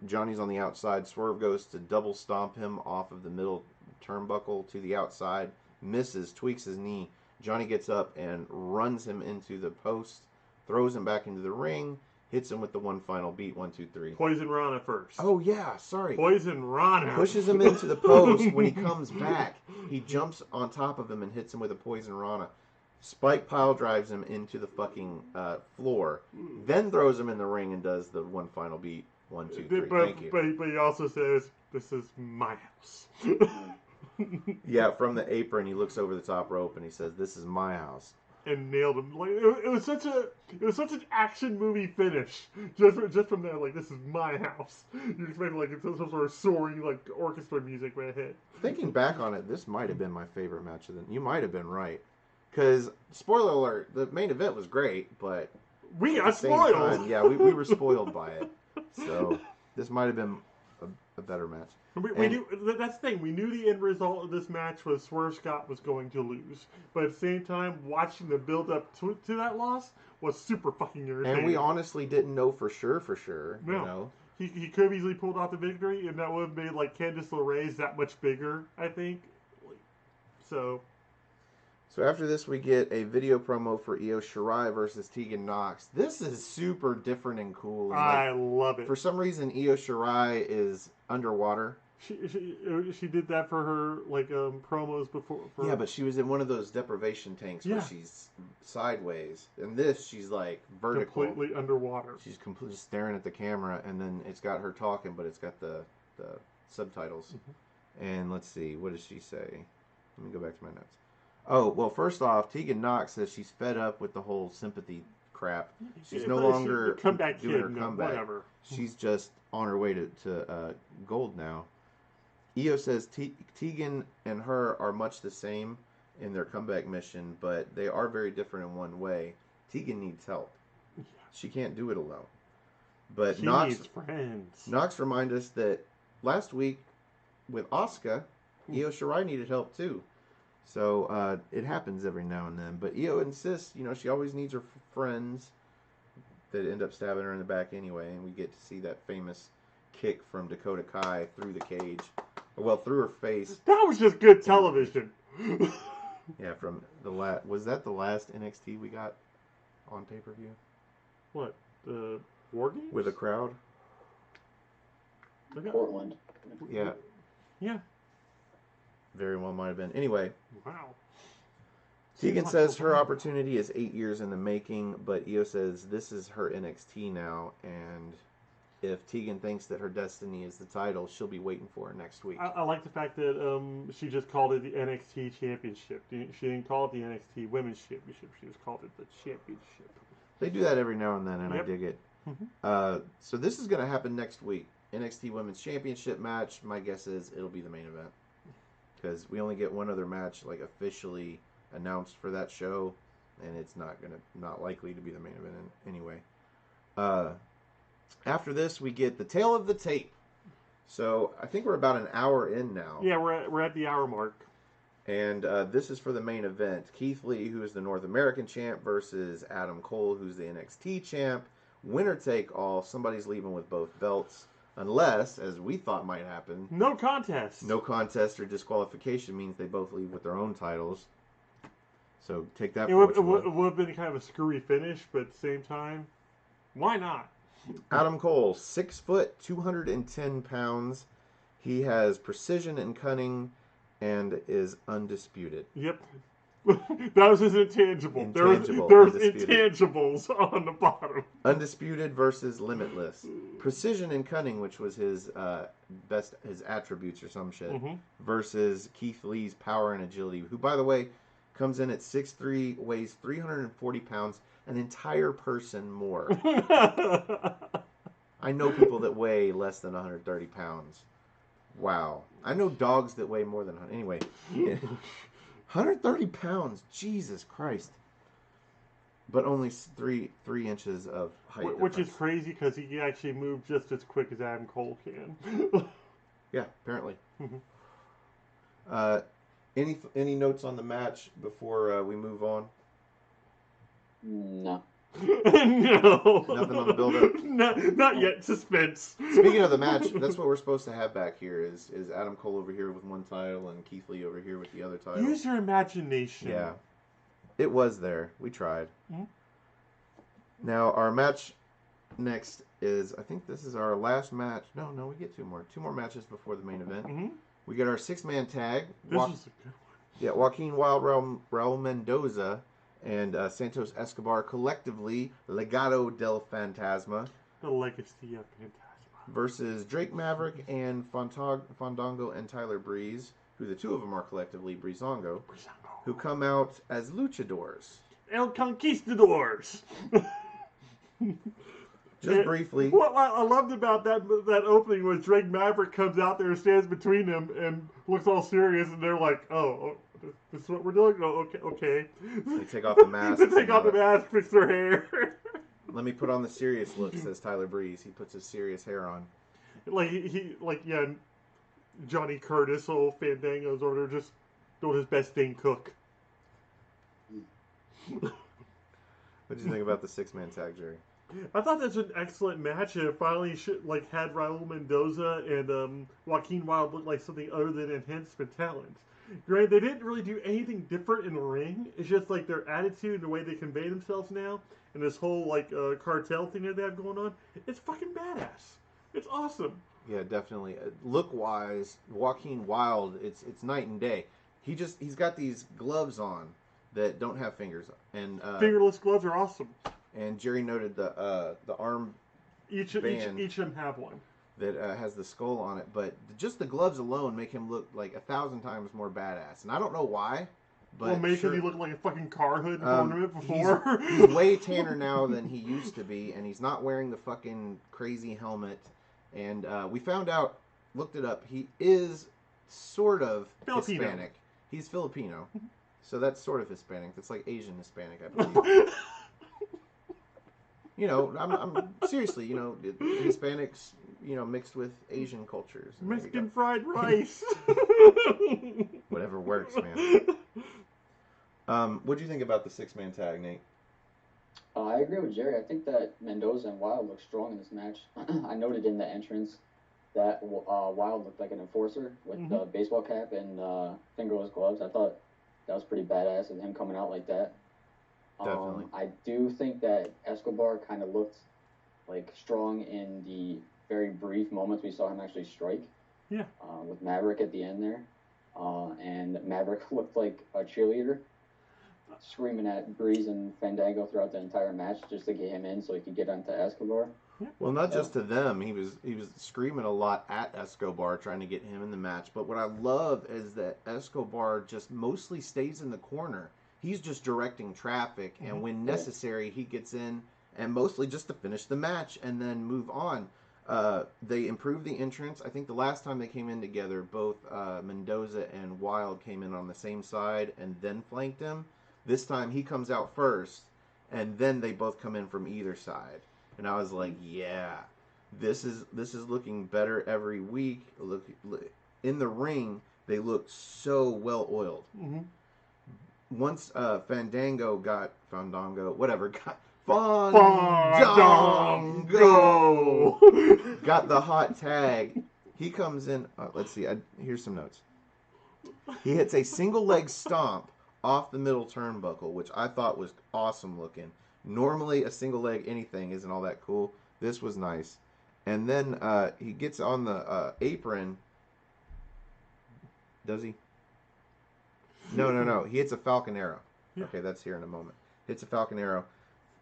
Johnny's on the outside. Swerve goes to double stomp him off of the middle turnbuckle to the outside. Misses, tweaks his knee. Johnny gets up and runs him into the post, throws him back into the ring, hits him with the one final beat. 1, 2, 3. Poison Rana first. Oh yeah, sorry. Poison Rana Pushes him into the post. When he comes back, he jumps on top of him and hits him with a Poison Rana. Spike pile drives him into the fucking floor, then throws him in the ring and does the one final beat. 1, 2, 3. Thank you. But he also says, "This is my house." Yeah, from the apron, he looks over the top rope and he says, "This is my house." And nailed him. Like it was such an action movie finish. Just from there, like, this is my house. You expect like some sort of soaring like orchestra music would hit. Thinking back on it, this might have been my favorite match of the. You might have been right. Because, spoiler alert, the main event was great, but... We got spoiled! Yeah, we were spoiled by it. So, this might have been a better match. We knew, that's the thing, we knew the end result of this match was Swerve Scott was going to lose. But at the same time, watching the build up to that loss was super fucking irritating. And we honestly didn't know for sure. No. You know? He could have easily pulled off the victory, and that would have made, like, Candice LeRae's that much bigger, I think. So after this, we get a video promo for Io Shirai versus Tegan Nox. This is super different and cool. And I love it. For some reason, Io Shirai is underwater. She did that for her promos before. Yeah, but she was in one of those deprivation tanks where she's sideways. And this, she's like vertical. Completely underwater. She's completely staring at the camera, and then it's got her talking, but it's got the subtitles. And let's see, what does she say? Let me go back to my notes. Oh, well, first off, Tegan Nox says she's fed up with the whole sympathy crap. She's no longer doing her comeback. Whatever. She's just on her way to gold now. Io says Tegan and her are much the same in their comeback mission, but they are very different in one way. Tegan needs help. She can't do it alone. But she needs friends. Nox reminds us that last week with Asuka, Io Shirai needed help too. So it happens every now and then. But Io insists, she always needs her friends that end up stabbing her in the back anyway. And we get to see that famous kick from Dakota Kai through the cage. Well, through her face. That was just good television. Yeah, from the last... Was that the last NXT we got on pay-per-view? What? The War Games? With a crowd? Portland. Yeah. Yeah. Very well might have been. Anyway. Wow. Tegan says her opportunity is 8 years in the making, but Io says this is her NXT now, and if Tegan thinks that her destiny is the title, she'll be waiting for it next week. I like the fact that she just called it the NXT Championship. She didn't call it the NXT Women's Championship. She just called it the Championship. They do that every now and then, and Yep. I dig it. So this is going to happen next week. NXT Women's Championship match. My guess is it'll be the main event. Because we only get one other match officially announced for that show, and it's not likely to be the main event anyway. After this, we get the tail of the tape. So I think we're about an hour in now. Yeah, we're at the hour mark. And this is for the main event. Keith Lee, who is the North American champ, versus Adam Cole, who's the NXT champ. Winner take all. Somebody's leaving with both belts. Unless, as we thought might happen, no contest. No contest or disqualification means they both leave with their own titles. So take that. It would have been kind of a screwy finish, but at the same time, why not? Adam Cole, 6 foot, 210 pounds. He has precision and cunning, and is undisputed. Yep. That was his intangible. There's intangibles on the bottom. Undisputed versus limitless. Precision and cunning, which was his his attributes or some shit, versus Keith Lee's power and agility, who, by the way, comes in at 6'3", weighs 340 pounds, an entire person more. I know people that weigh less than 130 pounds. Wow. I know dogs that weigh more than 100. Anyway. 130 pounds. Jesus Christ. but only 3 inches of height. Which is crazy because he can actually move just as quick as Adam Cole can. Yeah, apparently. Any notes on the match before we move on? No. No. Nothing on the build-up? Not yet. Suspense. Speaking of the match, that's what we're supposed to have back here is Adam Cole over here with one title and Keith Lee over here with the other title. Use your imagination. Yeah. It was there. We tried. Mm-hmm. Now, our match next is, I think this is our last match. No, we get two more. 2 more matches before the main event. Mm-hmm. We get our 6-man tag. This is a good one. Yeah, Joaquin Wild, Raul Mendoza, and Santos Escobar, collectively Legado del Fantasma. The legacy of Fantasma. Versus Drake Maverick and Fandango and Tyler Breeze, who the 2 of them are collectively Breezango, who come out as luchadors. El Conquistadors. Just briefly. What I loved about that opening was Drake Maverick comes out there and stands between them and looks all serious, and they're like, "Oh, this is what we're doing." Oh, okay. They take off the mask. They take off the mask, fix their hair. Let me put on the serious look, says Tyler Breeze. He puts his serious hair on. Like Johnny Curtis, old Fandango's over there just doing his best thing, cook. What did you think about the 6-man tag, Jerry? I thought that's an excellent match. It finally had Raul Mendoza and Joaquin Wild look like something other than enhancement talent. Granted, they didn't really do anything different in the ring. It's just like their attitude and the way they convey themselves now, and this whole cartel thing that they have going on. It's fucking badass. It's awesome. Yeah, definitely. Look-wise, Joaquin Wild, it's night and day. He's got these gloves on that don't have fingers, and fingerless gloves are awesome. And Jerry noted the arm each band of them have one that has the skull on it, but just the gloves alone make him look like 1,000 times more badass. And I don't know why, but he looked like a fucking car hood ornament before. He's way tanner now than he used to be, and he's not wearing the fucking crazy helmet. And we found out, looked it up, he is sort of Filipino. Hispanic. He's Filipino. So that's sort of Hispanic. That's like Asian Hispanic, I believe. I'm seriously, Hispanics, mixed with Asian cultures. Mexican fried rice. Whatever works, man. What do you think about the 6-man tag, Nate? I agree with Jerry. I think that Mendoza and Wild look strong in this match. I noted in the entrance that Wild looked like an enforcer with the baseball cap and fingerless gloves. I thought that was pretty badass of him coming out like that. Definitely. I do think that Escobar kind of looked like strong in the very brief moments we saw him actually strike. Yeah. With Maverick at the end there. And Maverick looked like a cheerleader, screaming at Breeze and Fandango throughout the entire match just to get him in so he could get onto Escobar. Well, not just to them. He was screaming a lot at Escobar, trying to get him in the match. But what I love is that Escobar just mostly stays in the corner. He's just directing traffic, and when necessary, he gets in, and mostly just to finish the match and then move on. They improved the entrance. I think the last time they came in together, both Mendoza and Wild came in on the same side and then flanked him. This time he comes out first, and then they both come in from either side. And I was like, yeah, this is looking better every week. Look in the ring, they look so well oiled. Mm-hmm. Once Fandango got Fandango got the hot tag. He comes in. Let's see. Here's some notes. He hits a single leg stomp off the middle turnbuckle, which I thought was awesome looking. Normally, a single leg anything isn't all that cool. This was nice. And then he gets on the apron. Does he? No. He hits a Falcon Arrow. Yeah. Okay, that's here in a moment. Hits a Falcon Arrow.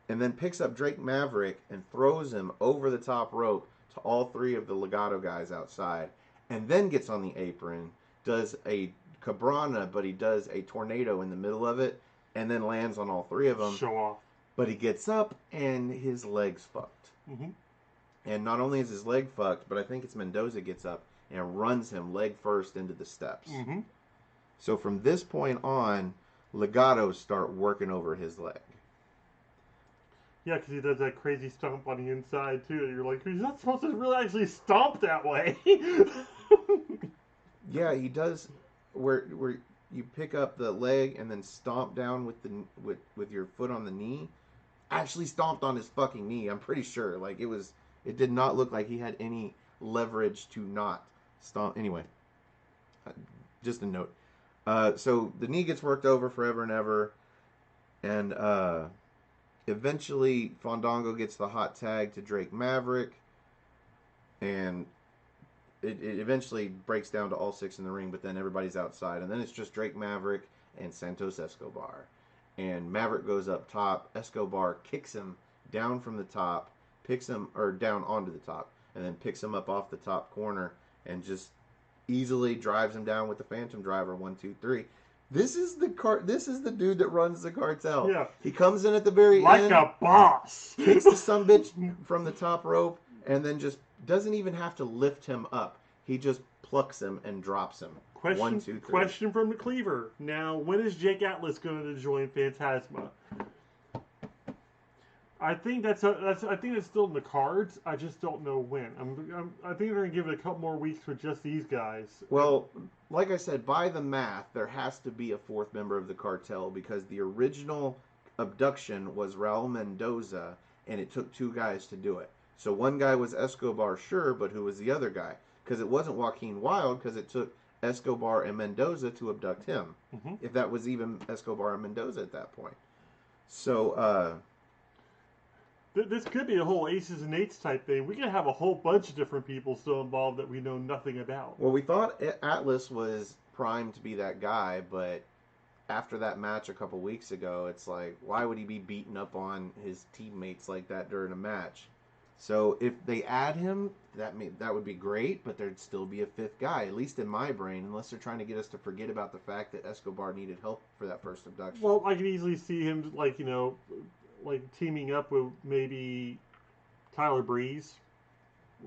And then picks up Drake Maverick and throws him over the top rope to all 3 of the Legado guys outside. And then gets on the apron, does a Cabrana, but he does a tornado in the middle of it, and then lands on all 3 of them. Show off. But he gets up, and his leg's fucked. Mm-hmm. And not only is his leg fucked, but I think it's Mendoza gets up and runs him leg first into the steps. Mm-hmm. So from this point on, Legados start working over his leg. Yeah, because he does that crazy stomp on the inside too. And you're like, he's not supposed to really actually stomp that way. Yeah, he does. Where you pick up the leg and then stomp down with your foot on the knee. Actually stomped on his fucking knee. I'm pretty sure. Like it did not look like he had any leverage to not stomp. Anyway, just a note. So the knee gets worked over forever and ever, and eventually Fandango gets the hot tag to Drake Maverick, and it eventually breaks down to all 6 in the ring, but then everybody's outside, and then it's just Drake Maverick and Santos Escobar. And Maverick goes up top. Escobar kicks him down from the top, picks him, or down onto the top, and then picks him up off the top corner and just easily drives him down with the Phantom Driver. 1, 2, 3. This is the dude that runs the cartel. Yeah. He comes in at the very like end, a boss. kicks the sumbitch from the top rope, and then just doesn't even have to lift him up. He just plucks him and drops him. Question, 1, 2, 3. question from the Cleaver. Now, when is Jake Atlas going to join Phantasma? I think that's still in the cards. I just don't know when. I think they're going to give it a couple more weeks with just these guys. Well, like I said, by the math, there has to be a 4th member of the cartel because the original abduction was Raul Mendoza, and it took 2 guys to do it. So one guy was Escobar, sure, but who was the other guy? Because it wasn't Joaquin Wilde, because it took Escobar and Mendoza to abduct him. Mm-hmm. If that was even Escobar and Mendoza at that point. So, this could be a whole Aces and Eights type thing. We could have a whole bunch of different people still involved that we know nothing about. Well, we thought Atlas was primed to be that guy, but after that match a couple weeks ago, it's like, why would he be beating up on his teammates like that during a match? So if they add him, that would be great, but there'd still be a 5th guy, at least in my brain, unless they're trying to get us to forget about the fact that Escobar needed help for that first abduction. Well, I can easily see him, teaming up with maybe Tyler Breeze,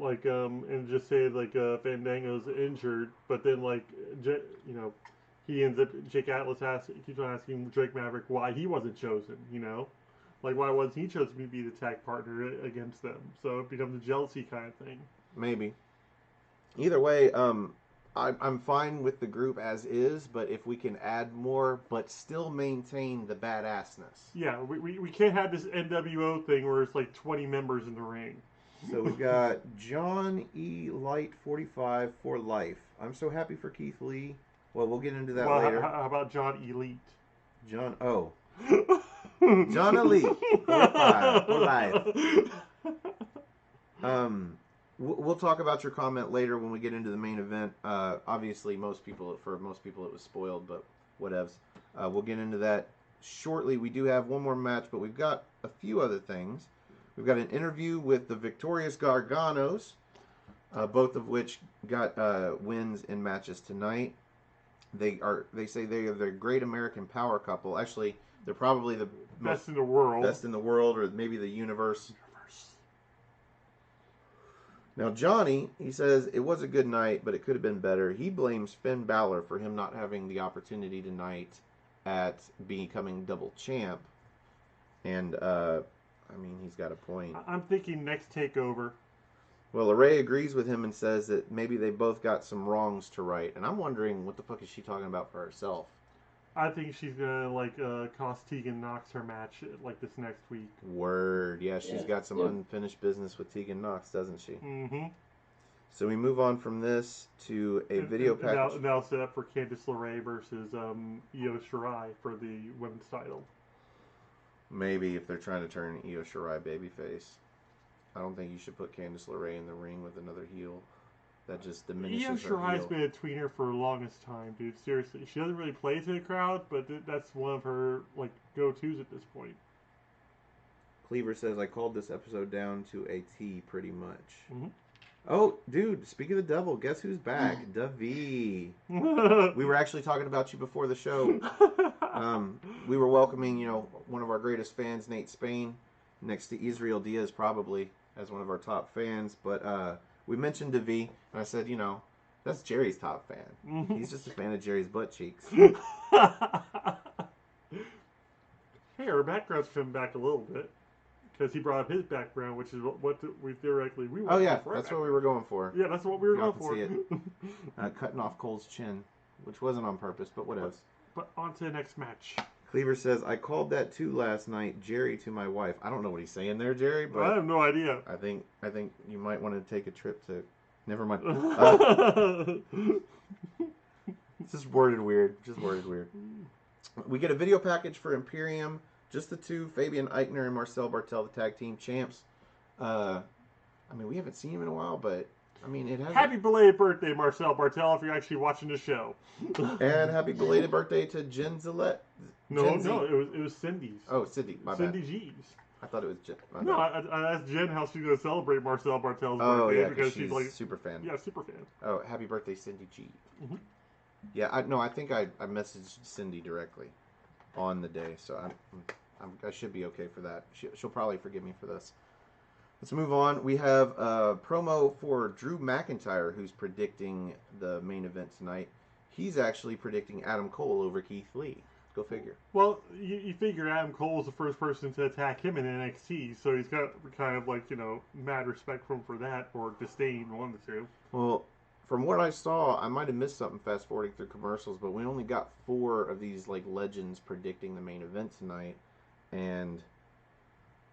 and just say, Fandango's injured, but then, he ends up, Jake Atlas keeps on asking Drake Maverick why he wasn't chosen, Like, why wasn't he chosen to be the tag partner against them? So it becomes a jealousy kind of thing. Maybe. Either way, I'm fine with the group as is, but if we can add more, but still maintain the badassness. Yeah, we can't have this NWO thing where it's like 20 members in the ring. So we've got John E. Light 45 for life. I'm so happy for Keith Lee. Well, we'll get into that later. How about John Elite? John Elite 45 for life. We'll talk about your comment later when we get into the main event. Obviously, for most people it was spoiled, but whatevs. We'll get into that shortly. We do have one more match, but we've got a few other things. We've got an interview with the Victorious Garganos, both of which got wins in matches tonight. They say they are the great American power couple. Actually, they're probably the best in the world. Best in the world, or maybe the universe. Now, Johnny, he says, it was a good night, but it could have been better. He blames Finn Balor for him not having the opportunity tonight at becoming double champ. And, he's got a point. I'm thinking next TakeOver. Well, Array agrees with him and says that maybe they both got some wrongs to right. And I'm wondering, what the fuck is she talking about for herself? I think she's gonna cost Tegan Knox her match this next week. Word, yeah, she's got some unfinished business with Tegan Knox, doesn't she? Mm-hmm. So we move on from this to a video package. Now set up for Candice LeRae versus Io Shirai for the women's title. Maybe if they're trying to turn Io Shirai babyface. I don't think you should put Candice LeRae in the ring with another heel. That just diminishes Io her Shirai's heel. been a tweener for the longest time, dude. Seriously. She doesn't really play to the crowd, but that's one of her go-tos at this point. Cleaver says, I called this episode down to a T pretty much. Mm-hmm. Oh, dude, speak of the devil, guess who's back? Davi. We were actually talking about you before the show. We were welcoming, one of our greatest fans, Nate Spain, next to Israel Diaz probably as one of our top fans, but we mentioned Davi, and I said, that's Jerry's top fan. Mm-hmm. He's just a fan of Jerry's butt cheeks. Hey, our background's coming back a little bit. because he brought up his background, which is what we theoretically we. Oh yeah, that's what we were going for. Yeah, that's what we were Y'all going can for. see it. Cutting off Cole's chin, which wasn't on purpose, but what else? But on to the next match. Cleaver says, I called that too last night, Jerry to my wife. I don't know what he's saying there, Jerry, but I have no idea. I think you might want to take a trip to. Never mind. It's just worded weird. We get a video package for Imperium. Just the two, Fabian Eichner and Marcel Bartel, the tag team champs. I mean, we haven't seen him in a while, but I mean, it has. Happy belated birthday, Marcel Bartel, if you're actually watching the show. And happy belated birthday to Jen Zillette. No, it was Cindy's. Oh, Cindy, my Cindy bad. G's. I thought it was Jen. No, I asked Jen how she's going to celebrate Marcel Bartel's Oh, birthday yeah, because she's like super fan. Yeah, super fan. Oh, happy birthday, Cindy G. Mm-hmm. Yeah, I think I messaged Cindy directly on the day, so I should be okay for that. She'll probably forgive me for this. Let's move on. We have a promo for Drew McIntyre, who's predicting the main event tonight. He's actually predicting Adam Cole over Keith Lee. Go figure. Well, you figure Adam Cole was the first person to attack him in NXT, so he's got kind of like, mad respect for him for that, or disdain, one of the two. Well, from what I saw, I might have missed something fast forwarding through commercials, but we only got 4 of these like legends predicting the main event tonight, and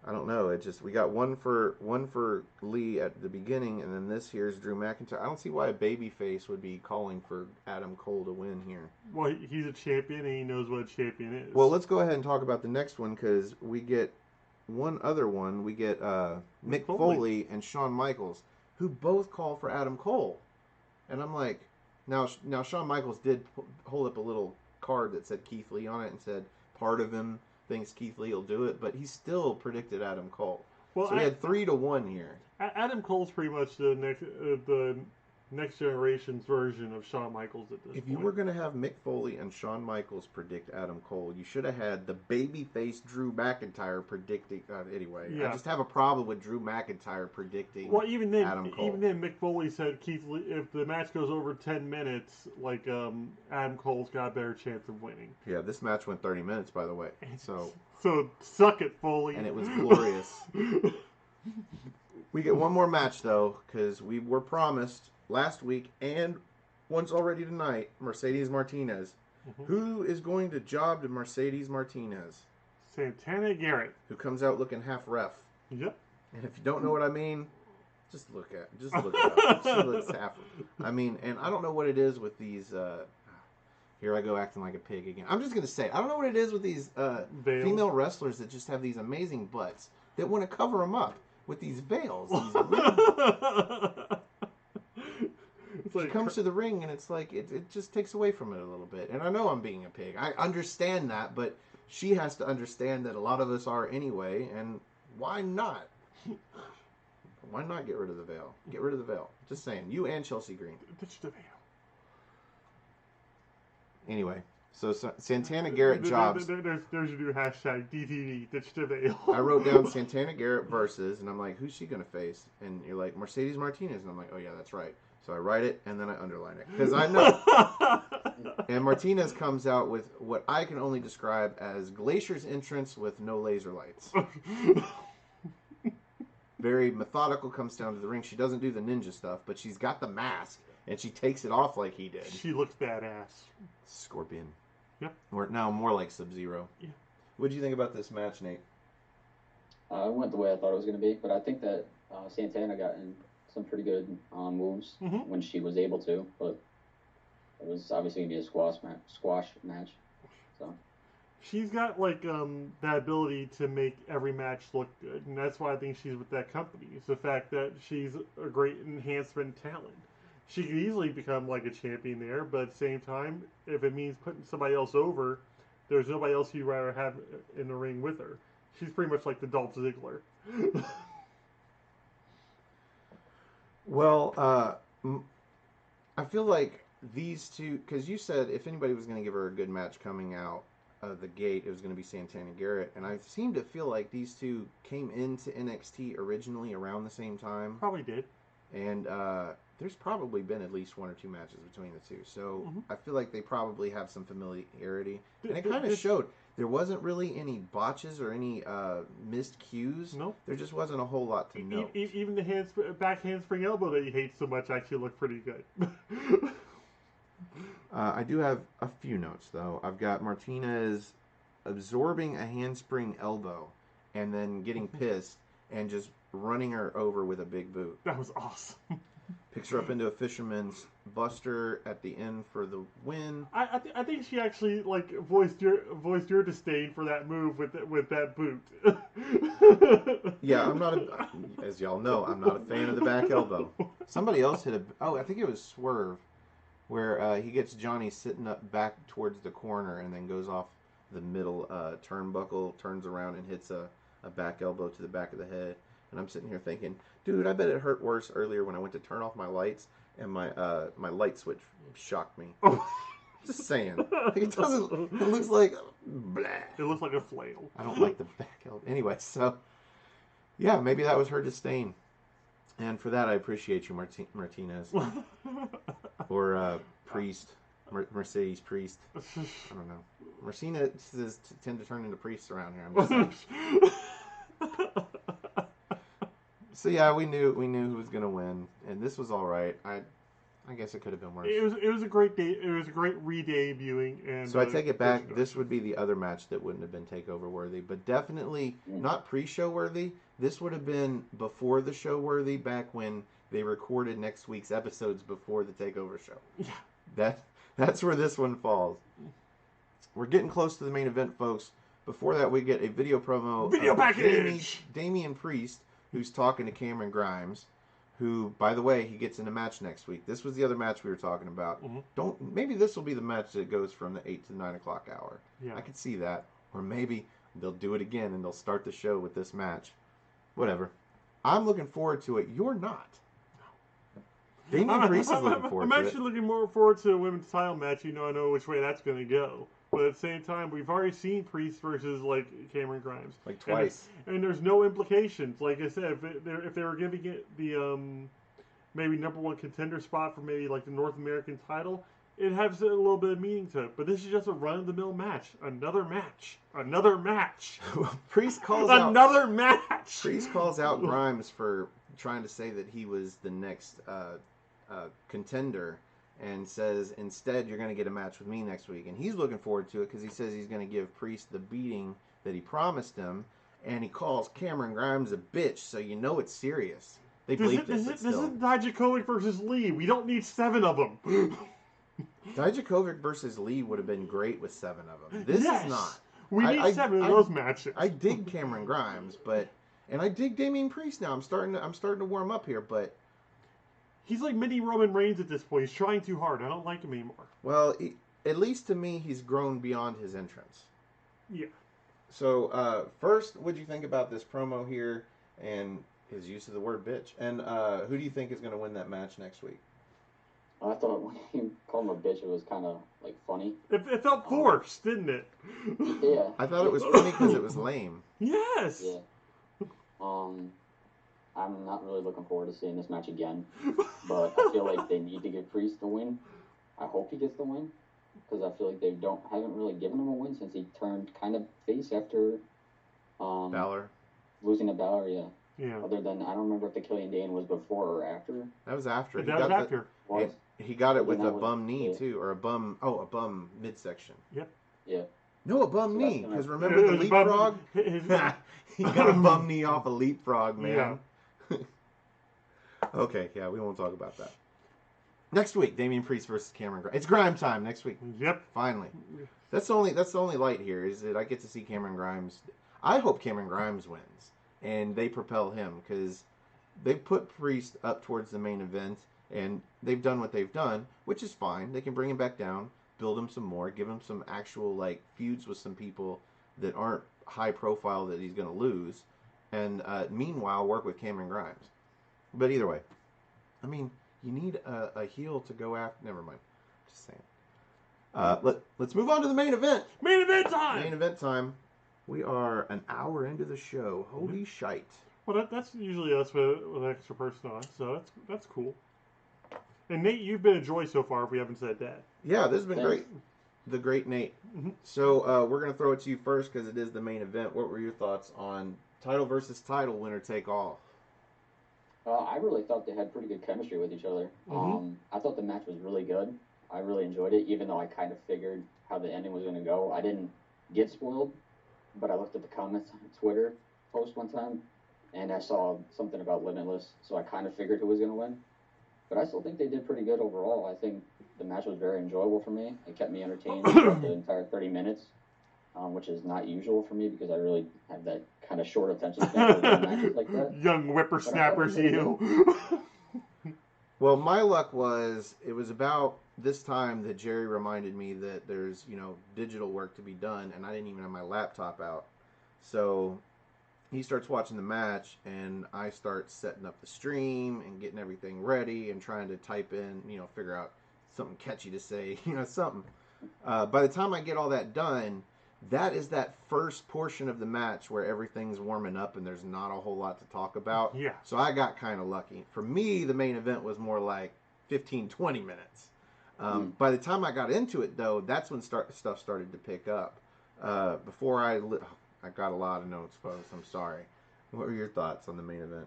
I don't know. We got one for Lee at the beginning, and then this here's Drew McIntyre. I don't see why a babyface would be calling for Adam Cole to win here. Well, he's a champion, and he knows what a champion is. Well, let's go ahead and talk about the next one, because we get one other one. We get Mick Foley and Shawn Michaels, who both call for Adam Cole. And I'm like, now Shawn Michaels did hold up a little card that said Keith Lee on it and said part of him thinks Keith Lee will do it, but he still predicted Adam Cole. Well, so we had 3-1 here. Adam Cole's pretty much the next generation's version of Shawn Michaels at this point. If you were going to have Mick Foley and Shawn Michaels predict Adam Cole, you should have had the babyface Drew McIntyre predicting. Anyway, yeah. I just have a problem with Drew McIntyre predicting Adam Cole. Even then, Mick Foley said Keith Lee, if the match goes over 10 minutes, like Adam Cole's got a better chance of winning. Yeah, this match went 30 minutes, by the way. So suck it, Foley. And it was glorious. We get one more match though, because we were promised last week and once already tonight, Mercedes Martinez. Mm-hmm. Who is going to job to Mercedes Martinez? Santana Garrett. Who comes out looking half ref. Yep. And if you don't know what I mean, just look it up. She looks half. I mean, and I don't know what it is with these. Here I go acting like a pig again. I'm just gonna say I don't know what it is with these female wrestlers that just have these amazing butts that want to cover them up with these veils. She comes to the ring and it's like it just takes away from it a little bit. And I know I'm being a pig. I understand that, but she has to understand that a lot of us are anyway. And why not? Why not get rid of the veil? Get rid of the veil. Just saying. You and Chelsea Green. Ditch the veil. Anyway, so Santana Garrett jobs. There's your new hashtag DTV. Ditch the veil. I wrote down Santana Garrett versus, and I'm like, who's she gonna face? And you're like, Mercedes Martinez, and I'm like, oh yeah, that's right. So I write it and then I underline it because I know. And Martinez comes out with what I can only describe as Glacier's entrance with no laser lights. Very methodical, comes down to the ring. She doesn't do the ninja stuff, but she's got the mask and she takes it off like he did. She looks badass. Scorpion. Yep. Or now more like Sub-Zero. Yeah. What did you think about this match, Nate? It went the way I thought it was going to be, but I think that Santana got in some pretty good moves when she was able to, but it was obviously going to be a squash match. So she's got like that ability to make every match look good, and that's why I think she's with that company. It's the fact that she's a great enhancement talent. She could easily become like a champion there, but at the same time, if it means putting somebody else over, there's nobody else you'd rather have in the ring with her. She's pretty much like the Dolph Ziggler. Well, I feel like these two, because you said if anybody was going to give her a good match coming out of the gate, it was going to be Santana Garrett. And I seem to feel like these two came into NXT originally around the same time. Probably did. And there's probably been at least 1 or 2 matches between the two. So Mhm. I feel like they probably have some familiarity. And it Th- kind of this- showed. There wasn't really any botches or any missed cues. Nope. There just wasn't a whole lot to note. Even the back handspring elbow that you hate so much actually looked pretty good. I do have a few notes, though. I've got Martinez absorbing a handspring elbow and then getting pissed and just running her over with a big boot. That was awesome. Picks her up into a fisherman's buster at the end for the win. I think she actually like voiced your disdain for that move with that boot. Yeah, I'm not as y'all know, I'm not a fan of the back elbow. Somebody else hit I think it was Swerve, where he gets Johnny sitting up back towards the corner and then goes off the middle turnbuckle, turns around and hits a back elbow to the back of the head. And I'm sitting here thinking, dude, I bet it hurt worse earlier when I went to turn off my lights and my light switch shocked me. Just saying. It doesn't. It looks like blah. It looks like a flail. I don't like the back elbow. Anyway, so yeah, maybe that was her disdain, and for that I appreciate you, Martinez, or Priest, Mercedes Priest. I don't know. Mercedes tend to turn into priests around here. I'm just saying. So yeah, we knew who was gonna win, and this was all right. I guess it could have been worse. It was a great day. It was a great re-debuting, and So I take it back. This would be the other match that wouldn't have been takeover worthy, but definitely not pre-show worthy. This would have been before the show worthy, back when they recorded next week's episodes before the takeover show. Yeah. That's where this one falls. We're getting close to the main event, folks. Before that, we get a video promo. Video package. Damian Priest, who's talking to Cameron Grimes, who, by the way, he gets in a match next week. This was the other match we were talking about. Mm-hmm. Maybe this will be the match that goes from the 8 to 9 o'clock hour. Yeah. I could see that. Or maybe they'll do it again and they'll start the show with this match. Whatever. I'm looking forward to it. You're not. Damian Priest is looking forward to it. I'm actually looking more forward to a women's title match. I know which way that's going to go. But at the same time, we've already seen Priest versus like Cameron Grimes, like twice, and there's no implications. Like I said, if they were giving it the maybe #1 contender spot for maybe like the North American title, it has a little bit of meaning to it. But this is just a run-of-the-mill match, another match. Priest calls another match. Priest calls out Grimes for trying to say that he was the next contender. And says, instead, you're going to get a match with me next week. And he's looking forward to it because he says he's going to give Priest the beating that he promised him. And he calls Cameron Grimes a bitch, so you know it's serious. They bleeped it, but still. This is Dijakovic versus Lee. We don't need 7 of them. Dijakovic versus Lee would have been great with 7 of them. This is not. We need 7 of those matches. I dig Cameron Grimes, and I dig Damian Priest now. I'm starting to warm up here, but he's like mini Roman Reigns at this point. He's trying too hard. I don't like him anymore. Well, at least to me, he's grown beyond his entrance. Yeah. So, first, what do you think about this promo here and his use of the word bitch? And who do you think is going to win that match next week? I thought when he called him a bitch, it was kind of like funny. It felt forced, didn't it? Yeah. I thought it was funny because it was lame. Yes. Yeah. I'm not really looking forward to seeing this match again, but I feel like they need to give Priest the win. I hope he gets the win, because I feel like they haven't really given him a win since he turned kind of face after Balor losing to Balor. Yeah. Other than I don't remember if the Killian Dane was before or after. That was after. That was after. He got it with a bum knee too, or a bum midsection. Yep. Yeah. No, a bum knee, because remember the leapfrog? He got a bum knee off a leapfrog, man. Yeah. Okay, yeah, we won't talk about that. Next week, Damian Priest versus Cameron Grimes. It's Grime time next week. Yep. Finally. That's the only light here, is that I get to see Cameron Grimes. I hope Cameron Grimes wins, and they propel him, because they put Priest up towards the main event, and they've done what they've done, which is fine. They can bring him back down, build him some more, give him some actual like feuds with some people that aren't high profile that he's going to lose, and meanwhile work with Cameron Grimes. But either way, I mean, you need a heel to go after. Never mind. Just saying. Let's move on to the main event. Main event time. Main event time. We are an hour into the show. Holy shite. Well, that's usually us with an extra person on, so that's cool. And Nate, you've been a joy so far. If we haven't said that. Yeah, this has been Thanks. great. The great Nate. Mm-hmm. So we're gonna throw it to you first because it is the main event. What were your thoughts on title versus title, winner take all? I really thought they had pretty good chemistry with each other. Mhm. I thought the match was really good. I really enjoyed it, even though I kind of figured how the ending was going to go. I didn't get spoiled, but I looked at the comments on Twitter post one time, and I saw something about Limitless, so I kind of figured who was going to win. But I still think they did pretty good overall. I think the match was very enjoyable for me. It kept me entertained throughout the entire 30 minutes, which is not usual for me because I really have that kind of short attention span for matches like that. Young whippersnappers, you. Well, my luck was it was about this time that Jerry reminded me that there's digital work to be done, and I didn't even have my laptop out. So he starts watching the match, and I start setting up the stream and getting everything ready and trying to type in, figure out something catchy to say, something. By the time I get all that done, that is that first portion of the match where everything's warming up and there's not a whole lot to talk about. Yeah. So I got kind of lucky. For me, the main event was more like 15, 20 minutes. By the time I got into it, though, that's when stuff started to pick up. Before I got a lot of notes, folks. I'm sorry. What were your thoughts on the main event?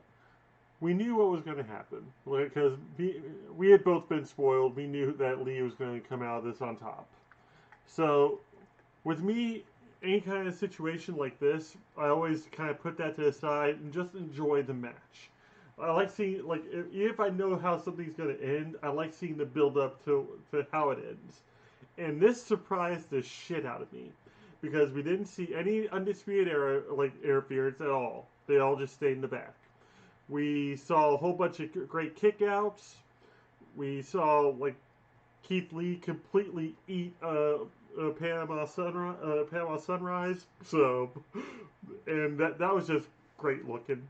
We knew what was going to happen because we had both been spoiled. We knew that Lee was going to come out of this on top. So with me, any kind of situation like this, I always kind of put that to the side and just enjoy the match. I like seeing, if I know how something's going to end, I like seeing the build up to how it ends. And this surprised the shit out of me because we didn't see any Undisputed Era interference at all. They all just stayed in the back. We saw a whole bunch of great kickouts. We saw Keith Lee completely eat Panama Sunrise. So, and that was just great looking.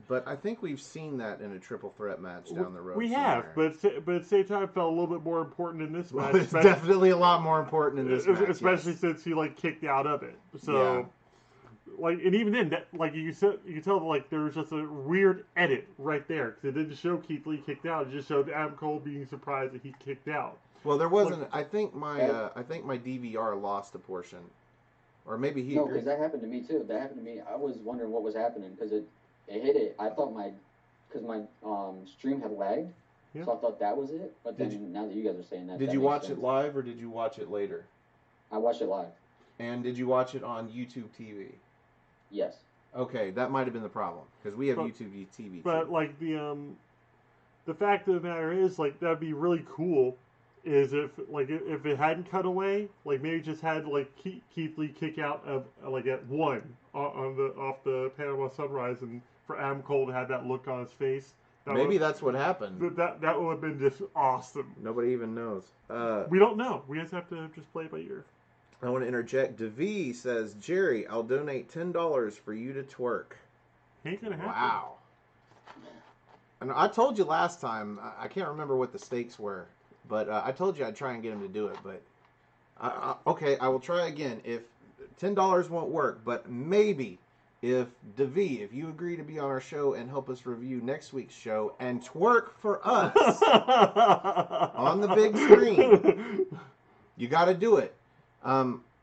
But I think we've seen that in a triple threat match down the road. We somewhere. have, but at the same time, it felt a little bit more important in this match. It's definitely a lot more important in this match, especially yes. since he kicked out of it. So. Yeah. And even then, you can tell there was just a weird edit right there because it didn't show Keith Lee kicked out; it just showed Adam Cole being surprised that he kicked out. Well, there wasn't. I think my DVR lost a portion, or maybe he. No, because that happened to me too. That happened to me. I was wondering what was happening because it hit it. I thought my stream had lagged, so I thought that was it. But then now that you guys are saying that, did you watch it live or did you watch it later? I watched it live. And did you watch it on YouTube TV? Yes. Okay, that might have been the problem because we have YouTube TV. But the fact of the matter is that'd be really cool. Is if it hadn't cut away, maybe just had Keith Lee kick out of at one off the Panama Sunrise, and for Adam Cole to have that look on his face. That's what happened. That would have been just awesome. Nobody even knows. We don't know. We just have to play it by ear. I want to interject. Devi says, Jerry, I'll donate $10 for you to twerk. Ain't gonna happen. Wow. And I told you last time, I can't remember what the stakes were, but I told you I'd try and get him to do it. But okay, I will try again. If $10 won't work, but maybe if Devi, if you agree to be on our show and help us review next week's show and twerk for us on the big screen, you got to do it.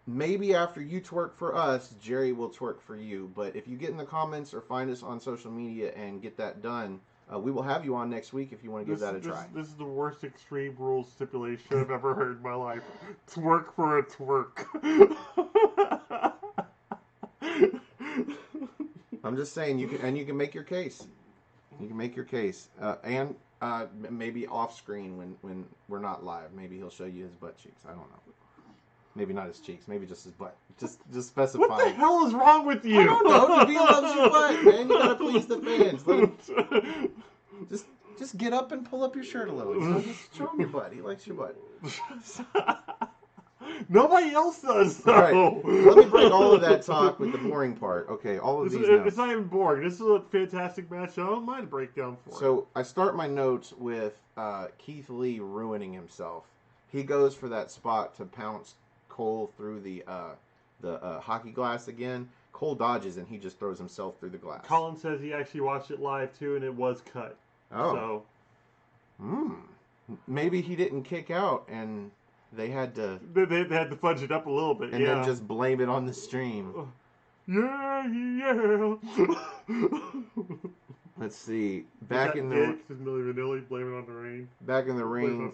Maybe after you twerk for us, Jerry will twerk for you. But if you get in the comments or find us on social media and get that done, we will have you on next week if you want to give that a try. This is the worst Extreme Rules stipulation I've ever heard in my life. Twerk for a twerk. I'm just saying you can make your case. You can make your case, and maybe off screen when we're not live. Maybe he'll show you his butt cheeks. I don't know. Maybe not his cheeks. Maybe just his butt. Just specify. What the hell is wrong with you? I don't know. If he loves your butt, man, you gotta please the fans. Let him, just get up and pull up your shirt a little. Just show him your butt. He likes your butt. Nobody else does, though. All right. Let me break all of that talk with the boring part. Okay, all of these notes. It's not even boring. This is a fantastic match. I don't mind a breakdown for it. So I start my notes with Keith Lee ruining himself. He goes for that spot to pounce Cole through the hockey glass again. Cole dodges and he just throws himself through the glass. Colin says he actually watched it live too, and it was cut. Oh. So. Maybe he didn't kick out, and they had to... They had to fudge it up a little bit, and then just blame it on the stream. Yeah. Let's see. Back in the ring, Milli Vanilli, blame it on the rain. Back in the ring,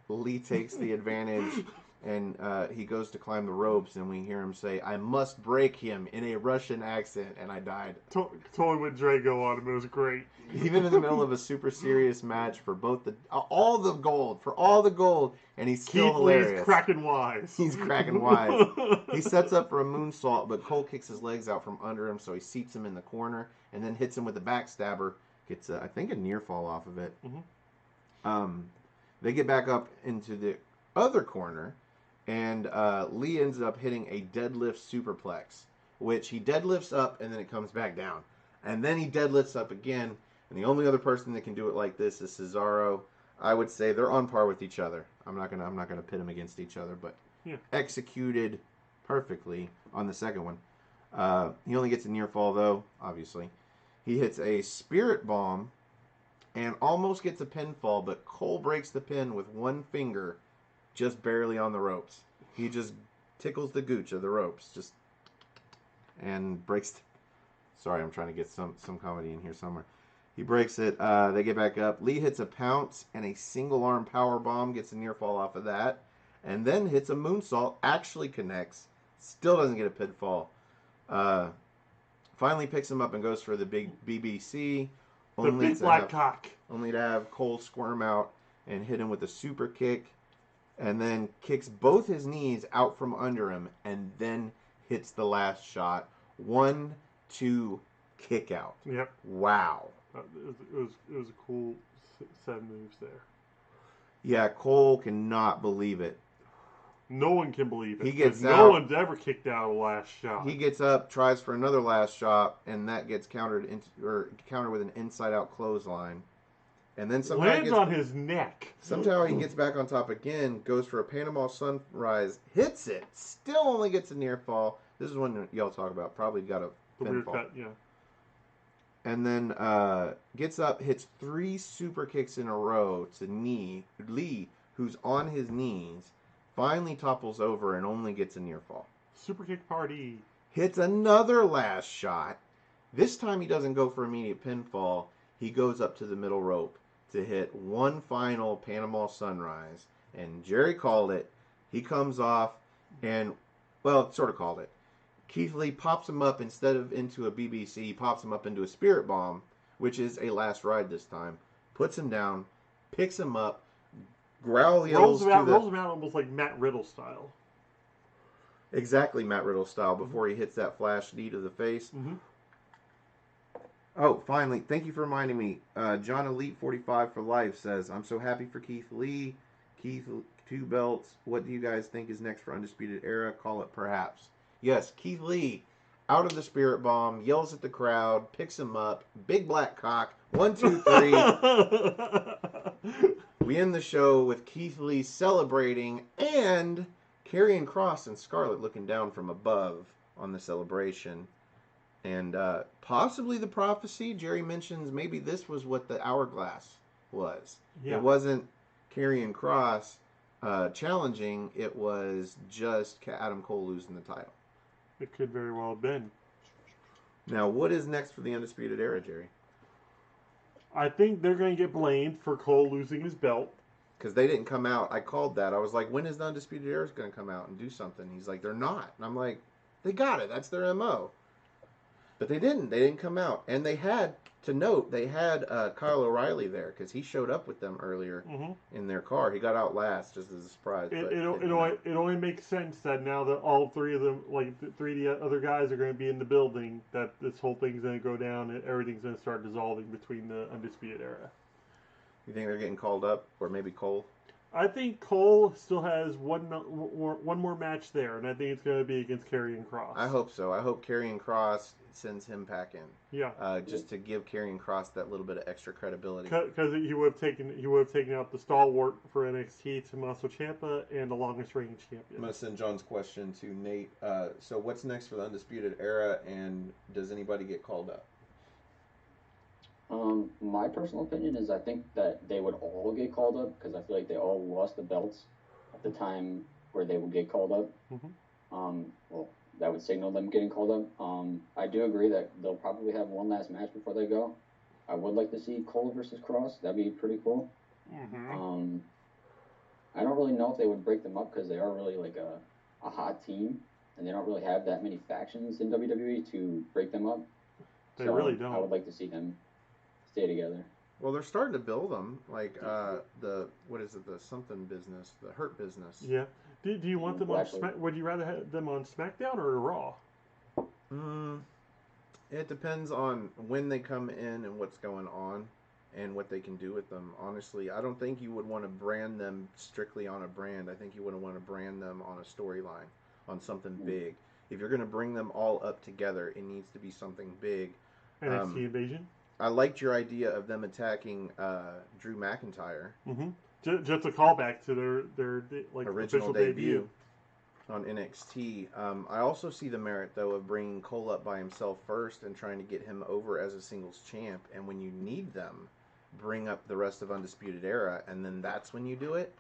Lee takes the advantage, and he goes to climb the ropes, and we hear him say, "I must break him," in a Russian accent, and I died. Totally went Drago on him. It was great. Even in the middle of a super serious match for both all the gold, and he's still hilarious. Lee's cracking wise. He's cracking wise. He sets up for a moonsault, but Cole kicks his legs out from under him, so he seats him in the corner, and then hits him with a backstabber. Gets, I think, a near fall off of it. Mm-hmm. They get back up into the other corner, and Lee ends up hitting a deadlift superplex, which he deadlifts up, and then it comes back down. And then he deadlifts up again, and the only other person that can do it like this is Cesaro. I would say they're on par with each other. I'm not gonna pit them against each other, but executed perfectly on the second one. He only gets a near fall though, obviously. He hits a spirit bomb and almost gets a pinfall, but Cole breaks the pin with one finger, just barely on the ropes. He just tickles the gooch of the ropes, and breaks. Sorry, I'm trying to get some comedy in here somewhere. He breaks it. They get back up. Lee hits a pounce and a single arm power bomb, gets a near fall off of that, and then hits a moonsault. Actually connects. Still doesn't get a pinfall. Finally picks him up and goes for the big BBC. The big black cock. Only to have Cole squirm out and hit him with a super kick, and then kicks both his knees out from under him, and then hits the last shot. 1, 2, kick out. Yep. Wow. It was a cool set of moves there. Yeah, Cole cannot believe it. No one can believe it. He gets out. No one's ever kicked out a last shot. He gets up, tries for another last shot, and that gets countered with an inside-out clothesline. And then somehow lands on his neck. Somehow he gets back on top again, goes for a Panama Sunrise, hits it, still only gets a near fall. This is one y'all talk about. Probably got a pinfall. Cut, yeah. And then gets up, hits 3 super kicks in a row to Lee, who's on his knees. Finally topples over and only gets a near fall. Super kick party. Hits another last shot. This time he doesn't go for immediate pinfall. He goes up to the middle rope to hit one final Panama Sunrise. And Jerry called it. He comes off and, well, sort of called it. Keith Lee pops him up instead of into a BBC. He pops him up into a Spirit Bomb, which is a last ride this time. Puts him down, picks him up, rolls him out almost like Matt Riddle style. Exactly Matt Riddle style before he hits that flash knee to the face. Mm-hmm. Oh, finally, thank you for reminding me. John Elite 45 for life says, "I'm so happy for Keith Lee. Keith, 2 belts. What do you guys think is next for Undisputed Era? Call it perhaps." Yes, Keith Lee, out of the Spirit Bomb, yells at the crowd, picks him up, big black cock, 1, 2, 3. We end the show with Keith Lee celebrating and Karrion Kross and Scarlett looking down from above on the celebration. And possibly the prophecy. Jerry mentions maybe this was what the hourglass was. Yeah. It wasn't Karrion Kross challenging. It was just Adam Cole losing the title. It could very well have been. Now, what is next for the Undisputed Era, Jerry? I think they're going to get blamed for Cole losing his belt. Because they didn't come out. I called that. I was like, when is the Undisputed Era going to come out and do something? He's like, they're not. And I'm like, they got it. That's their MO. But they didn't. They didn't come out. And they had, to note, they had Kyle O'Reilly there because he showed up with them earlier in their car. He got out last just as a surprise. It only makes sense that now that all 3 of them, like the 3 of the other guys are going to be in the building, that this whole thing's going to go down and everything's going to start dissolving between the Undisputed Era. You think they're getting called up? Or maybe Cole? I think Cole still has one more match there, and I think it's going to be against Karrion Kross. I hope so. I hope Karrion Kross sends him back in. Yeah. Just to give Karrion Kross that little bit of extra credibility. Because he would have taken out the stalwart for NXT, Tommaso Ciampa, and the longest reigning champion. I'm going to send John's question to Nate. So what's next for the Undisputed Era, and does anybody get called up? My personal opinion is I think that they would all get called up because I feel like they all lost the belts at the time where they would get called up. Well, that would signal them getting called up. I do agree that they'll probably have one last match before they go. I would like to see Cole versus Cross. That'd be pretty cool. I don't really know if they would break them up because they are really like a hot team, and they don't really have that many factions in WWE to break them up. They really don't. I would like to see them stay together. Well, they're starting to build them, like the something business, the Hurt business. Yeah. Do you want them on Would you rather have them on SmackDown or Raw? It depends on when they come in and what's going on and what they can do with them. Honestly, I don't think you would want to brand them strictly on a brand. I think you would want to brand them on a storyline, on something big. If you're going to bring them all up together, it needs to be something big. NXT Invasion? I liked your idea of them attacking Drew McIntyre. Just a callback to their like original debut on NXT. I also see the merit, though, of bringing Cole up by himself first and trying to get him over as a singles champ. And when you need them, bring up the rest of Undisputed Era, and then that's when you do it.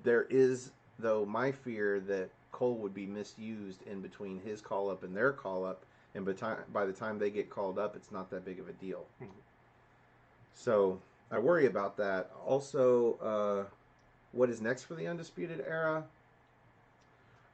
There is, though, my fear that Cole would be misused in between his call-up and their call-up, and by the time they get called up, it's not that big of a deal. So I worry about that. Also, what is next for the Undisputed Era?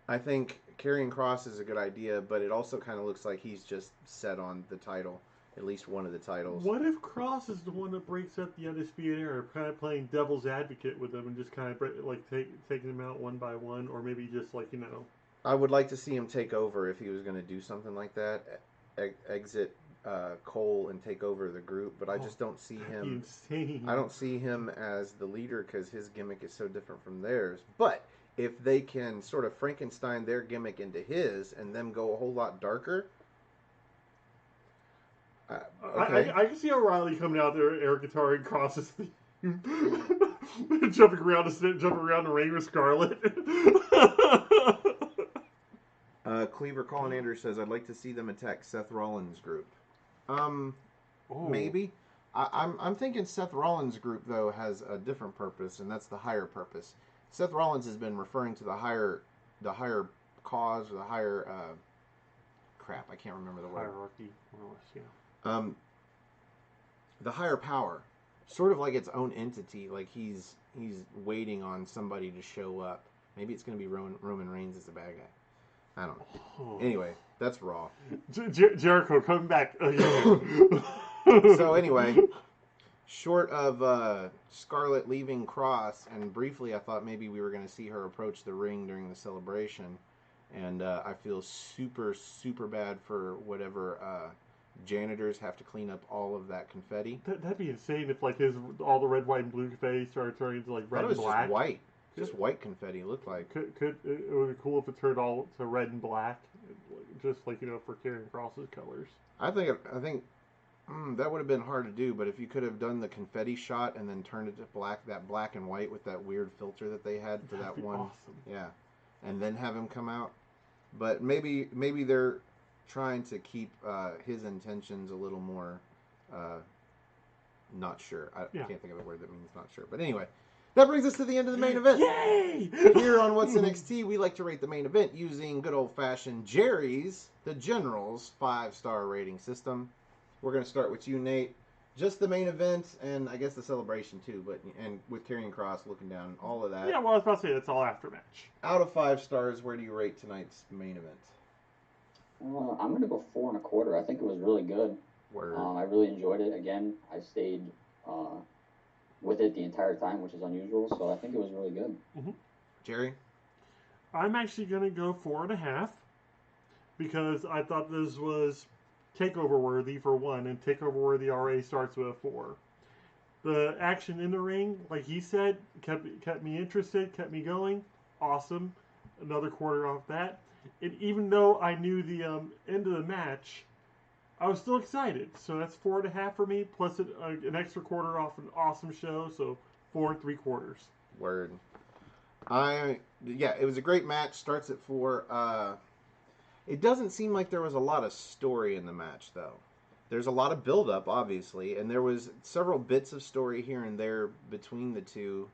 I think Karrion Kross is a good idea, but it also kind of looks like he's just set on the title, at least one of the titles. What if Kross is the one that breaks up the Undisputed Era, kind of playing devil's advocate with them and just kind of like taking them out one by one, or maybe just like, you know... I would like to see him take over if he was going to do something like that, exit Cole and take over the group, but I just don't see him. Insane. I don't see him as the leader because his gimmick is so different from theirs. But if they can sort of Frankenstein their gimmick into his and them go a whole lot darker, okay. I can see O'Reilly coming out there, air guitar and Kross's theme, jumping around the ring with Scarlett. Cleaver Collinator says, I'd like to see them attack Seth Rollins' group. Maybe. I'm thinking Seth Rollins' group, though, has a different purpose, and that's the higher purpose. Seth Rollins has been referring to the higher cause, or the higher, crap, I can't remember the word. Hierarchy, more or less, yeah. The higher power. Sort of like its own entity, like he's waiting on somebody to show up. Maybe it's going to be Roman Reigns as the bad guy. I don't know. Anyway, that's Raw. Jericho coming back again. So anyway, short of Scarlett leaving Kross, and briefly I thought maybe we were going to see her approach the ring during the celebration, and I feel super, super bad for whatever janitors have to clean up all of that confetti. That'd be insane if like all the red, white, and blue confetti started turning into like red and black. Just white. Just white confetti looked like. It would be cool if it turned all to red and black, just like, you know, for Karrion Kross's colors. I think that would have been hard to do, but if you could have done the confetti shot and then turned it to black, that black and white with that weird filter that they had for that one, awesome. Yeah, and then have him come out. But maybe they're trying to keep his intentions a little more not sure. I can't think of a word that means not sure. But anyway. That brings us to the end of the main event. Yay! Here on What's NXT, we like to rate the main event using good old-fashioned Jerry's, the General's 5-star rating system. We're going to start with you, Nate. Just the main event, and I guess the celebration too, and with Karrion Kross looking down, all of that. Yeah, well, I was about to say, that's all after match. Out of 5 stars, where do you rate tonight's main event? I'm going to go 4.25. I think it was really good. Word. I really enjoyed it. Again, I stayed... with it the entire time, which is unusual, so I think it was really good. Mm-hmm. Jerry? I'm actually going to go 4.5 because I thought this was takeover worthy for one, and takeover worthy already starts with a 4. The action in the ring, like he said, kept me interested, kept me going. Awesome. Another quarter off that. And even though I knew the end of the match, I was still excited. So that's 4.5 for me, plus an extra quarter off an awesome show. So 4 3/4. Word. It was a great match. Starts at 4. It doesn't seem like there was a lot of story in the match, though. there's a lot of build-up, obviously, and there was several bits of story here and there between the two,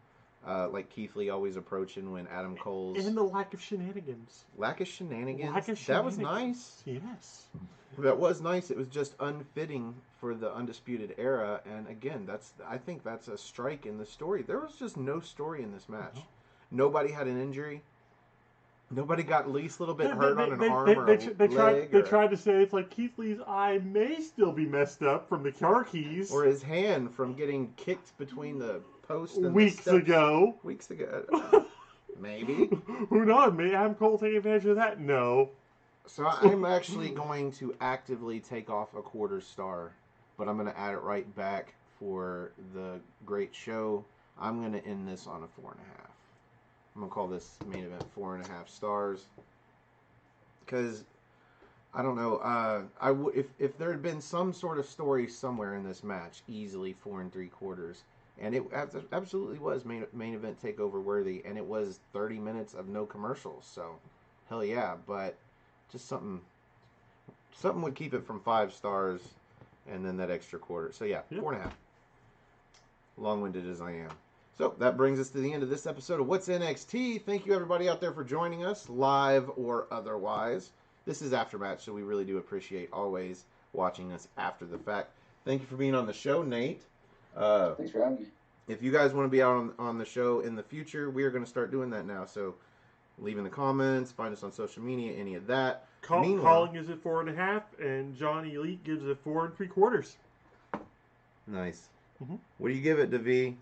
like Keith Lee always approaching when Adam Cole's... And the lack of shenanigans. Lack of shenanigans? Lack of That was shenanigans. nice. Yes. That was nice. It was just unfitting for the Undisputed Era, and again, I think that's a strike in the story. There was just no story in this match. Nobody had an injury. Nobody got at least a little bit hurt on an arm or a leg. They tried to say it's like Keith Lee's eye may still be messed up from the car keys. Or his hand from getting kicked between the post and Weeks ago. Weeks ago. Maybe. Who knows? May Adam Cole take advantage of that? No. So I'm actually going to actively take off a quarter star, but I'm going to add it right back for the great show. I'm going to end this on a 4.5. I'm going to call this main event 4.5 stars. Because, I don't know, if there had been some sort of story somewhere in this match, easily 4 3/4. And it absolutely was main event takeover worthy. And it was 30 minutes of no commercials. So, hell yeah. But just something would keep it from 5 stars. And then that extra quarter. So yeah, 4.5. Long-winded as I am. So that brings us to the end of this episode of What's NXT. Thank you everybody out there for joining us, live or otherwise. This is Aftermatch, so we really do appreciate always watching us after the fact. Thank you for being on the show, Nate. Thanks for having me. If you guys want to be out on the show in the future, we are going to start doing that now. So leave in the comments, find us on social media, any of that. Calling is at 4.5, and John Elite gives it 4 3/4. Nice. Mm-hmm. What do you give it, Davey?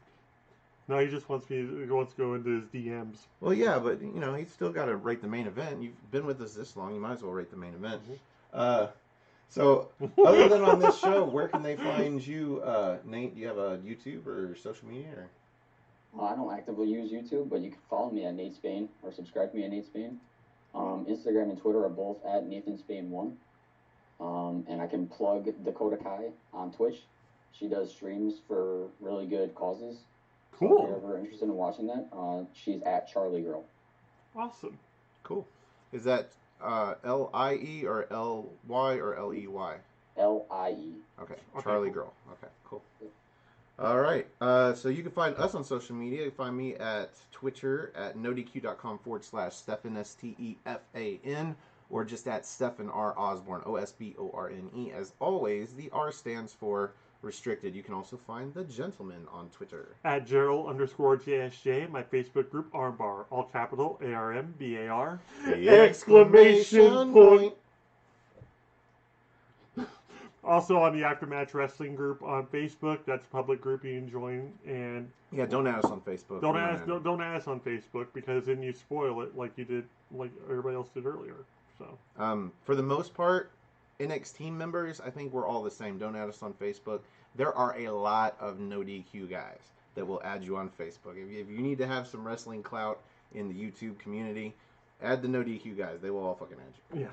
No, he just wants to go into his DMs. Well, yeah, but you know he's still got to rate the main event. You've been with us this long, you might as well rate the main event. Mm-hmm. So, other than on this show, where can they find you, Nate? Do you have a YouTube or social media? Or? I don't actively use YouTube, but you can follow me at Nate Spain or subscribe to me at Nate Spain. Instagram and Twitter are both at Nathan Spain 1. And I can plug Dakota Kai on Twitch. She does streams for really good causes. Cool. So if you're ever interested in watching that, she's at Charlie Girl. Awesome. Cool. Is that L-I-E or L-Y or L-E-Y? L-I-E. Okay. Charlie Girl. Okay, cool. All right. So you can find us on social media. You can find me at Twitter at nodq.com/Stefan, S-T-E-F-A-N, or just at Stefan R. Osborne, O-S-B-O-R-N-E. As always, the R stands for restricted. You can also find the gentleman on Twitter at Gerald_JSJ. My Facebook group Armbar, all capital ARMBAR. Exclamation point. Also on the Aftermatch Wrestling group on Facebook. That's a public group you can join. And yeah, don't add us on Facebook. Don't add us on Facebook, because then you spoil it like you did, like everybody else did earlier. So for the most part, NXTeam members, I think we're all the same. Don't add us on Facebook. There are a lot of no DQ guys that will add you on Facebook. If you need to have some wrestling clout in the YouTube community, add the no DQ guys. They will all fucking add you. Yeah.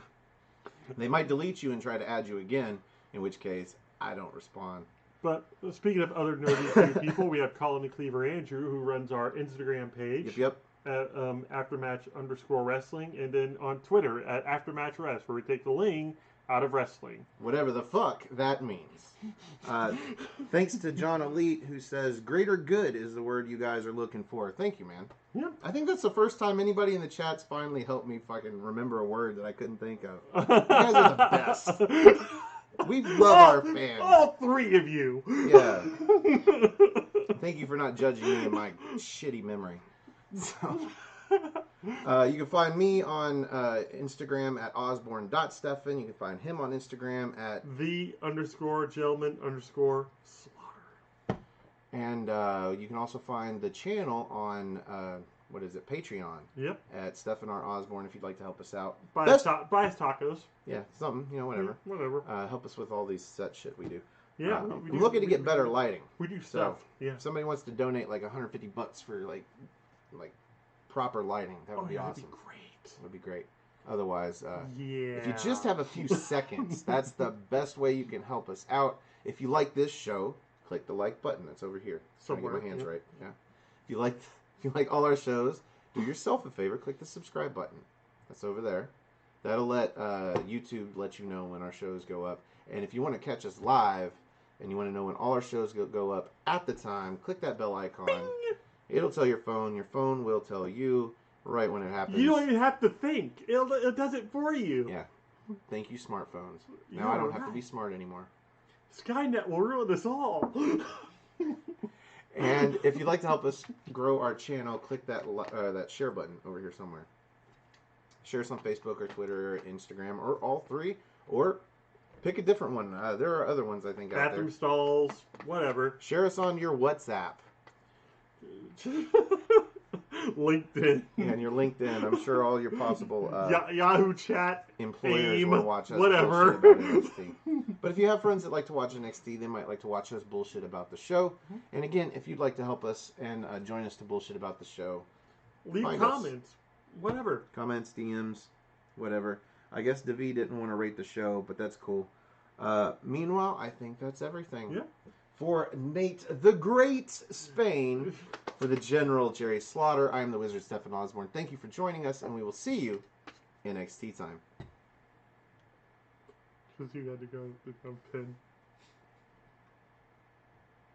They might delete you and try to add you again, in which case I don't respond. But speaking of other no DQ people, we have Colin the Cleaver Andrew, who runs our Instagram page. Yep. At Aftermatch_wrestling, and then on Twitter at Aftermatch Rest, where we take the ling out of wrestling. Whatever the fuck that means. Thanks to John Elite, who says greater good is the word you guys are looking for. Thank you, man. Yeah. I think that's the first time anybody in the chat's finally helped me fucking remember a word that I couldn't think of. You guys are the best. We love our fans. All 3 of you. Yeah. Thank you for not judging me and my shitty memory. So, you can find me on Instagram at osborne.stefan. You can find him on Instagram at the_gentleman_slaughter. And you can also find the channel on Patreon. Yep. At Stefan R. Osborne if you'd like to help us out. Buy us tacos. Yeah, something, whatever. Yeah, whatever. Help us with all these set shit we do. Yeah, I'm looking to get better lighting. We do stuff. So, if somebody wants to donate like $150 for like proper lighting, that would be awesome. That'd be great. That would be great. Otherwise, if you just have a few seconds, that's the best way you can help us out. If you like this show, click the like button. That's over here. Somewhere. Get my hands right. Yeah. If you like all our shows, do yourself a favor. Click the subscribe button. That's over there. That'll let YouTube let you know when our shows go up. And if you want to catch us live and you want to know when all our shows go up at the time, click that bell icon. Bing! It'll tell your phone. Your phone will tell you right when it happens. You don't even have to think. It does it for you. Yeah. Thank you, smartphones. Now I don't have to be smart anymore. Skynet will ruin us all. And if you'd like to help us grow our channel, click that share button over here somewhere. Share us on Facebook or Twitter or Instagram or all three, or pick a different one. There are other ones I think out there. Bathroom stalls, whatever. Share us on your WhatsApp. LinkedIn. Yeah, and your LinkedIn. I'm sure all your possible Yahoo chat, employers AIM, will watch us whatever. bullshit about NXT. But if you have friends that like to watch NXT, they might like to watch us bullshit about the show. And again, if you'd like to help us and join us to bullshit about the show, leave find comments. Whatever. Comments, DMs, whatever. I guess Davi didn't want to rate the show, but that's cool. Meanwhile, I think that's everything. Yeah. For Nate the Great Spain, for the General Jerry Slaughter, I am the Wizard Stefan Osborne. Thank you for joining us, and we will see you in NXT time. Because you had to go pin.